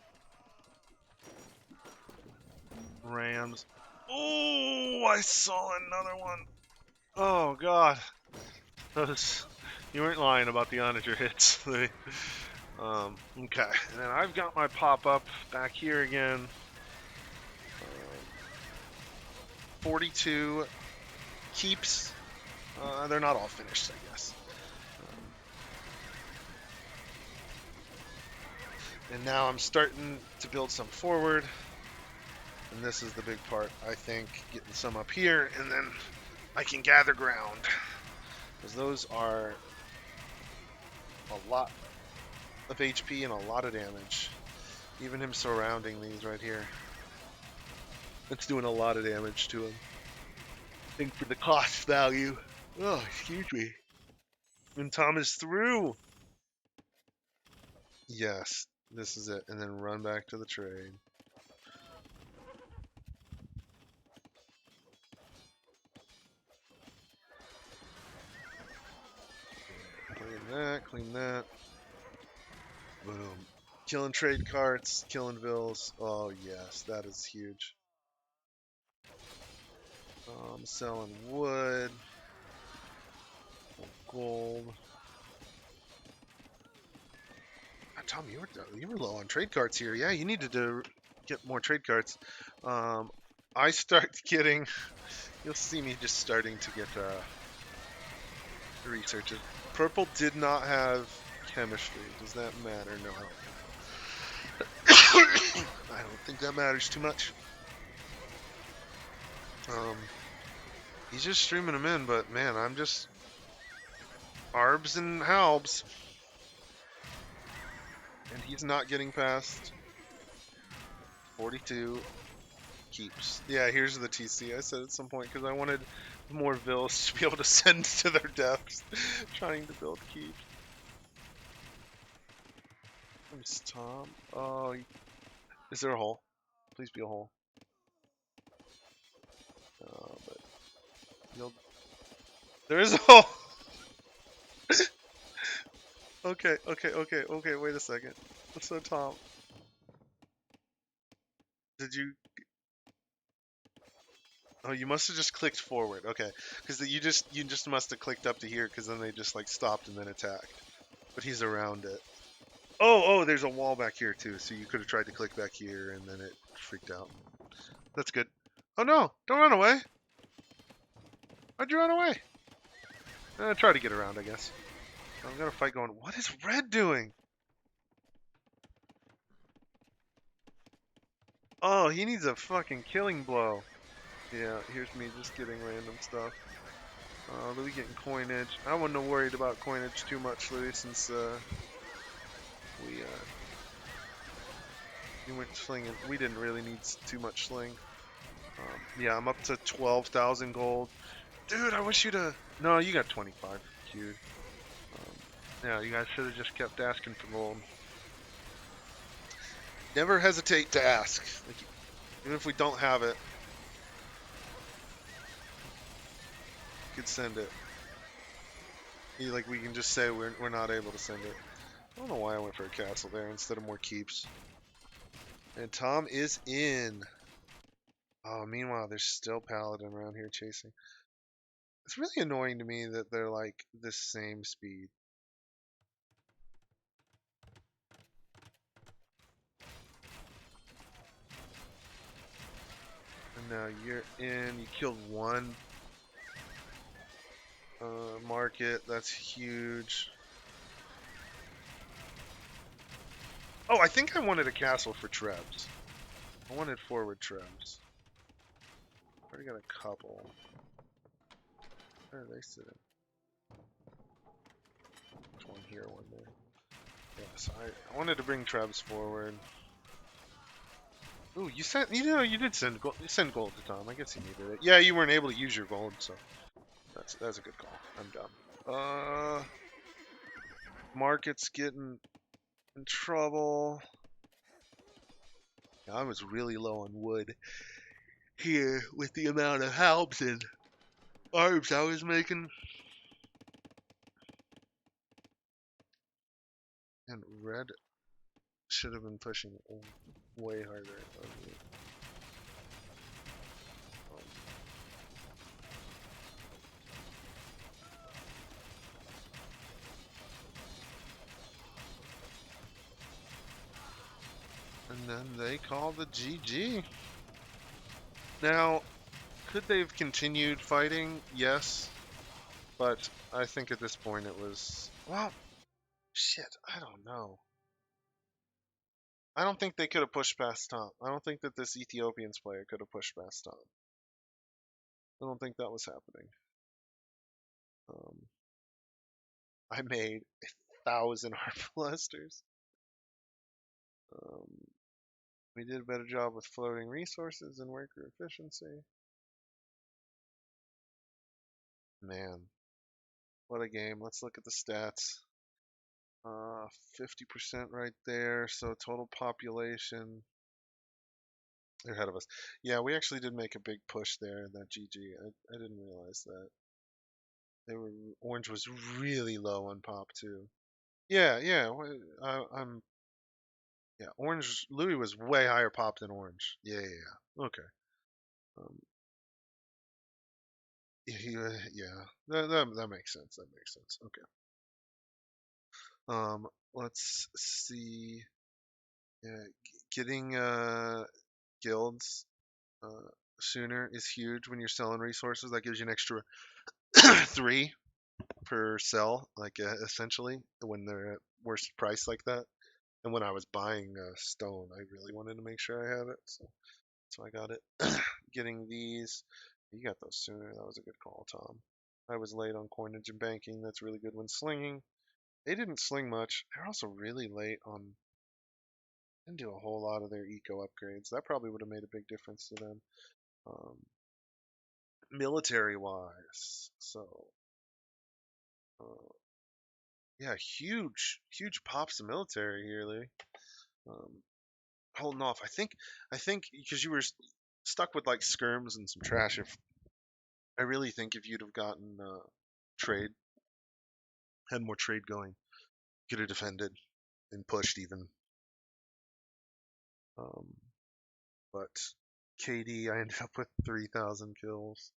Rams. Oh, I saw another one. Oh, God. Those, you weren't lying about the onager hits. Okay. And then I've got my pop-up back here again. 42 keeps. They're not all finished, I guess. And now I'm starting to build some forward. And this is the big part, I think, getting some up here, and then I can gather ground. Because those are a lot of HP and a lot of damage. Even him surrounding these right here. It's doing a lot of damage to him. I think for the cost value. Oh, excuse me. And Tom is through. Yes, this is it. And then run back to the trade. Clean that. Boom. Killing trade carts, killing vills. Oh yes, that is huge. Selling wood. Gold. Tom, you were low on trade carts here. Yeah, you needed to get more trade carts. I start getting. You'll see me just starting to get researches. Purple did not have chemistry. Does that matter? No. I don't think that matters too much. He's just streaming them in, but man, I'm just arbs and halbs. And he's not getting past 42 keeps. Yeah, here's the TC I said at some point because I wanted more vills to be able to send to their deaths trying to build keeps. There's Tom. Oh, is there a hole? Please be a hole. But there is a hole. Okay, wait a second. So Tom, Did you? Oh, you must have just clicked forward. Okay, because you just must have clicked up to here, because then they just like stopped and then attacked. But he's around it. Oh, there's a wall back here too, so you could have tried to click back here and then it freaked out. That's good. Oh no! Don't run away! Why'd you run away? Try to get around, I guess. I've got a fight going. What is Red doing? Oh, he needs a fucking killing blow. Yeah, here's me just getting random stuff. Louis getting coinage. I wasn't worried about coinage too much, Louis, since we we went slinging. We didn't really need too much sling. Yeah, I'm up to 12,000 gold. Dude, I wish you'd have. No, you got 25. Cute. Yeah, you guys should have just kept asking for gold. Never hesitate to ask. Like, even if we don't have it, you could send it. Like we can just say we're not able to send it. I don't know why I went for a castle there instead of more keeps. And Tom is in. Oh, meanwhile, there's still Paladin around here chasing. It's really annoying to me that they're like the same speed. And now you're in. You killed one. Market. That's huge. Oh, I think I wanted a castle for Trebs. I wanted forward Trebs. Already got a couple. Where are they sitting? There's one here, one there. Yes, I wanted to bring Trebs forward. Ooh, you did send gold. You send gold to Tom. I guess he needed it. Yeah, you weren't able to use your gold, so that's a good call. I'm dumb. Market's getting in trouble. Yeah, I was really low on wood here with the amount of helps and arbs I was making. And red should have been pushing way harder. And then they call the GG. Now, could they have continued fighting? Yes. But I think at this point it was, well, shit, I don't know. I don't think they could have pushed past Tom. I don't think that this Ethiopians player could have pushed past Tom. I don't think that was happening. Um, I made 1,000 harpalesters. Um, we did a better job with floating resources and worker efficiency. Man, what a game. Let's look at the stats. 50% right there. So total population, they're ahead of us. Yeah, we actually did make a big push there in that GG. I didn't realize that. Orange was really low on pop too. Yeah. I'm yeah. Orange Louis was way higher pop than orange. Yeah. Okay. Um, yeah. That makes sense. That makes sense. Okay. Let's see. Yeah, getting guilds uh sooner is huge when you're selling resources. That gives you an extra 3 per cell, like essentially when they're at worst price like that. And when I was buying stone, I really wanted to make sure I had it, so I got it. Getting these, you got those sooner. That was a good call, Tom. I was late on coinage and banking. That's really good when slinging. They didn't sling much. They're also really late on. Didn't do a whole lot of their eco upgrades. That probably would have made a big difference to them, um, military wise. So uh, yeah, huge pops of military here, Lee. Um, Holding off. I think because you were stuck with like skirms and some trash. If I really think if you'd have gotten trade, had more trade going, could have defended and pushed even. Um, but KD, I ended up with 3,000 kills.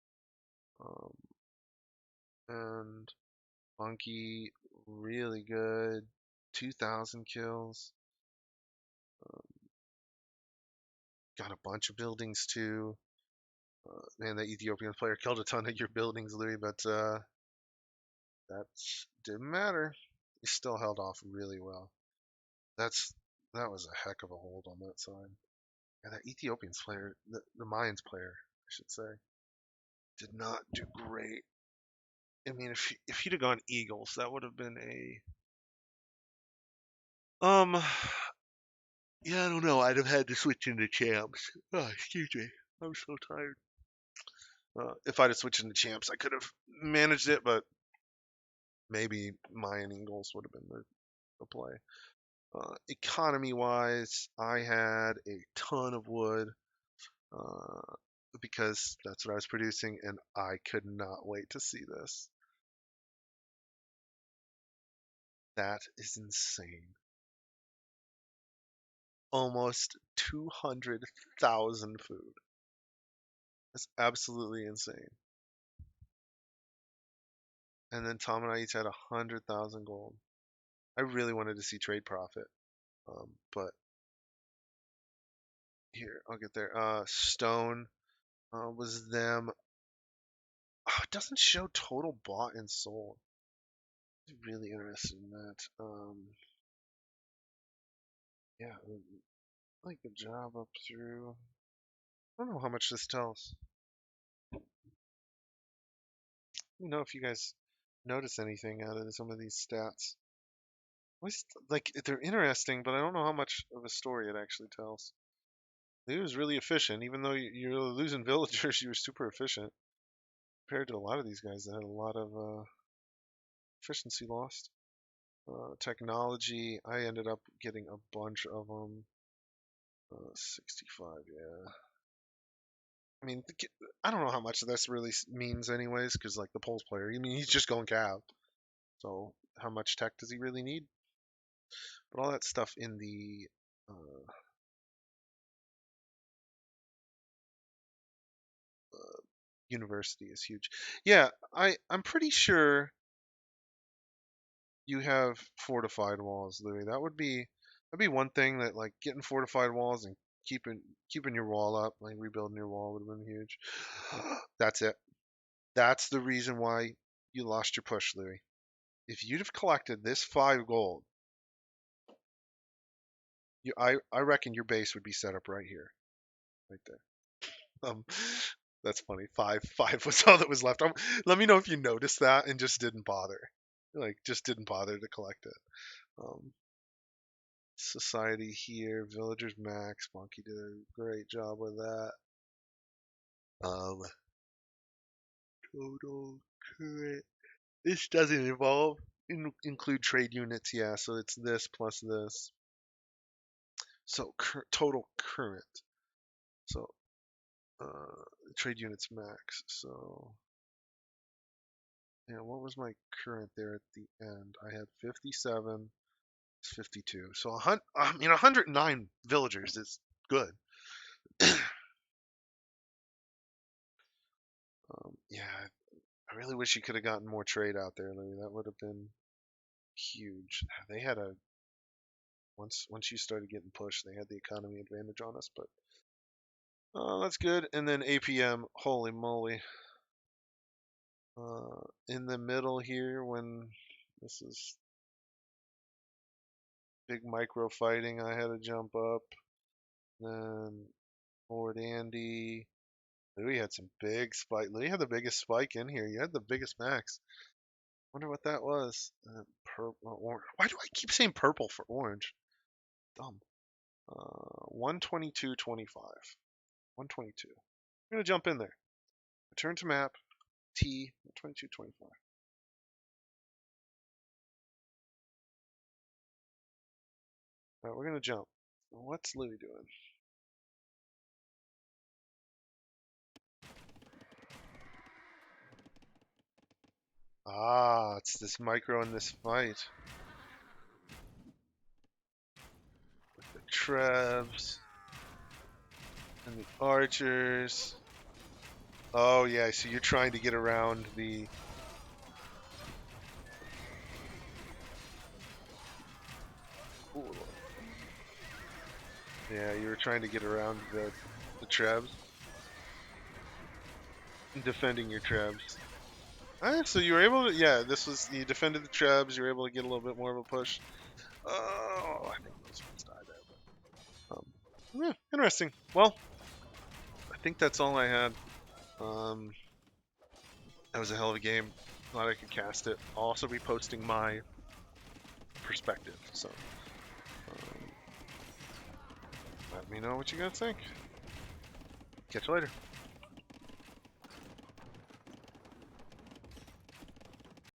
Um, and Bunky, really good, 2,000 kills. Got a bunch of buildings too. Man, that Ethiopian player killed a ton of your buildings, Louis, but that didn't matter. He still held off really well. That's that was a heck of a hold on that side. And that Ethiopian's player, the Mayans player, I should say, did not do great. I mean, if he'd have gone Eagles, that would have been a yeah, I don't know. I'd have had to switch into champs. Oh, excuse me. I'm so tired. If I'd have switched into champs, I could have managed it, but maybe Mayan Eagles would have been the play. Economy wise, I had a ton of wood uh, because that's what I was producing, and I could not wait to see this. That is insane. Almost 200,000 food. That's absolutely insane. And then Tom and I each had 100,000 gold. I really wanted to see trade profit, but here I'll get there. Stone was them. Oh, it doesn't show total bought and sold. I'm really interested in that. Yeah, like the job up through. I don't know how much this tells. Let me know if you guys notice anything out of some of these stats. At least, like, they're interesting, but I don't know how much of a story it actually tells. He was really efficient, even though you're losing villagers. You were super efficient compared to a lot of these guys that had a lot of efficiency lost. Technology, I ended up getting a bunch of them. 65, yeah. I mean, I don't know how much this really means, anyways, because like the Poles player, I mean, he's just going cav. So how much tech does he really need? But all that stuff in the university is huge. Yeah, I'm pretty sure you have fortified walls, Louis. That'd be one thing that like getting fortified walls and keeping your wall up, like rebuilding your wall would have been huge. That's it. That's the reason why you lost your push, Louis. If you'd have collected this 5 gold, I reckon your base would be set up right here, right there. Um, that's funny. Five was all that was left. Let me know if you noticed that and just didn't bother, like just didn't bother to collect it. Um, Society here, villagers max. Bunky did a great job with that. Um, Total current. This doesn't include trade units. Yeah, so it's this plus this. So total current. So trade units max. So yeah, what was my current there at the end? I had 57, 52. So I mean, 109 villagers is good. Yeah, I really wish you could have gotten more trade out there, Louis. That would have been huge. They had a once you started getting pushed, they had the economy advantage on us. But that's good. And then APM, holy moly, in the middle here when this is big micro fighting, I had to jump up. Then Lord Andy, Louis had some big spike. Louis had the biggest spike in here. You had the biggest max. Wonder what that was. Purple, orange. Why do I keep saying purple for orange? Dumb. 122.25. 122. I'm gonna jump in there. Return to map. T 122.25. All right, we're gonna jump. What's Louis doing? Ah, it's this micro in this fight. With the Trevs. And the archers. Oh yeah, so you're trying to get around the. Ooh. Yeah, you were trying to get around the trebs, defending your trebs. Alright, so you were able to. Yeah, this was you defended the trebs. You were able to get a little bit more of a push. Oh, I think those ones died there. But, yeah, interesting. Well, I think that's all I had. Um, that was a hell of a game. Glad I could cast it. I'll also be posting my perspective. So let me know what you guys think. Catch you later.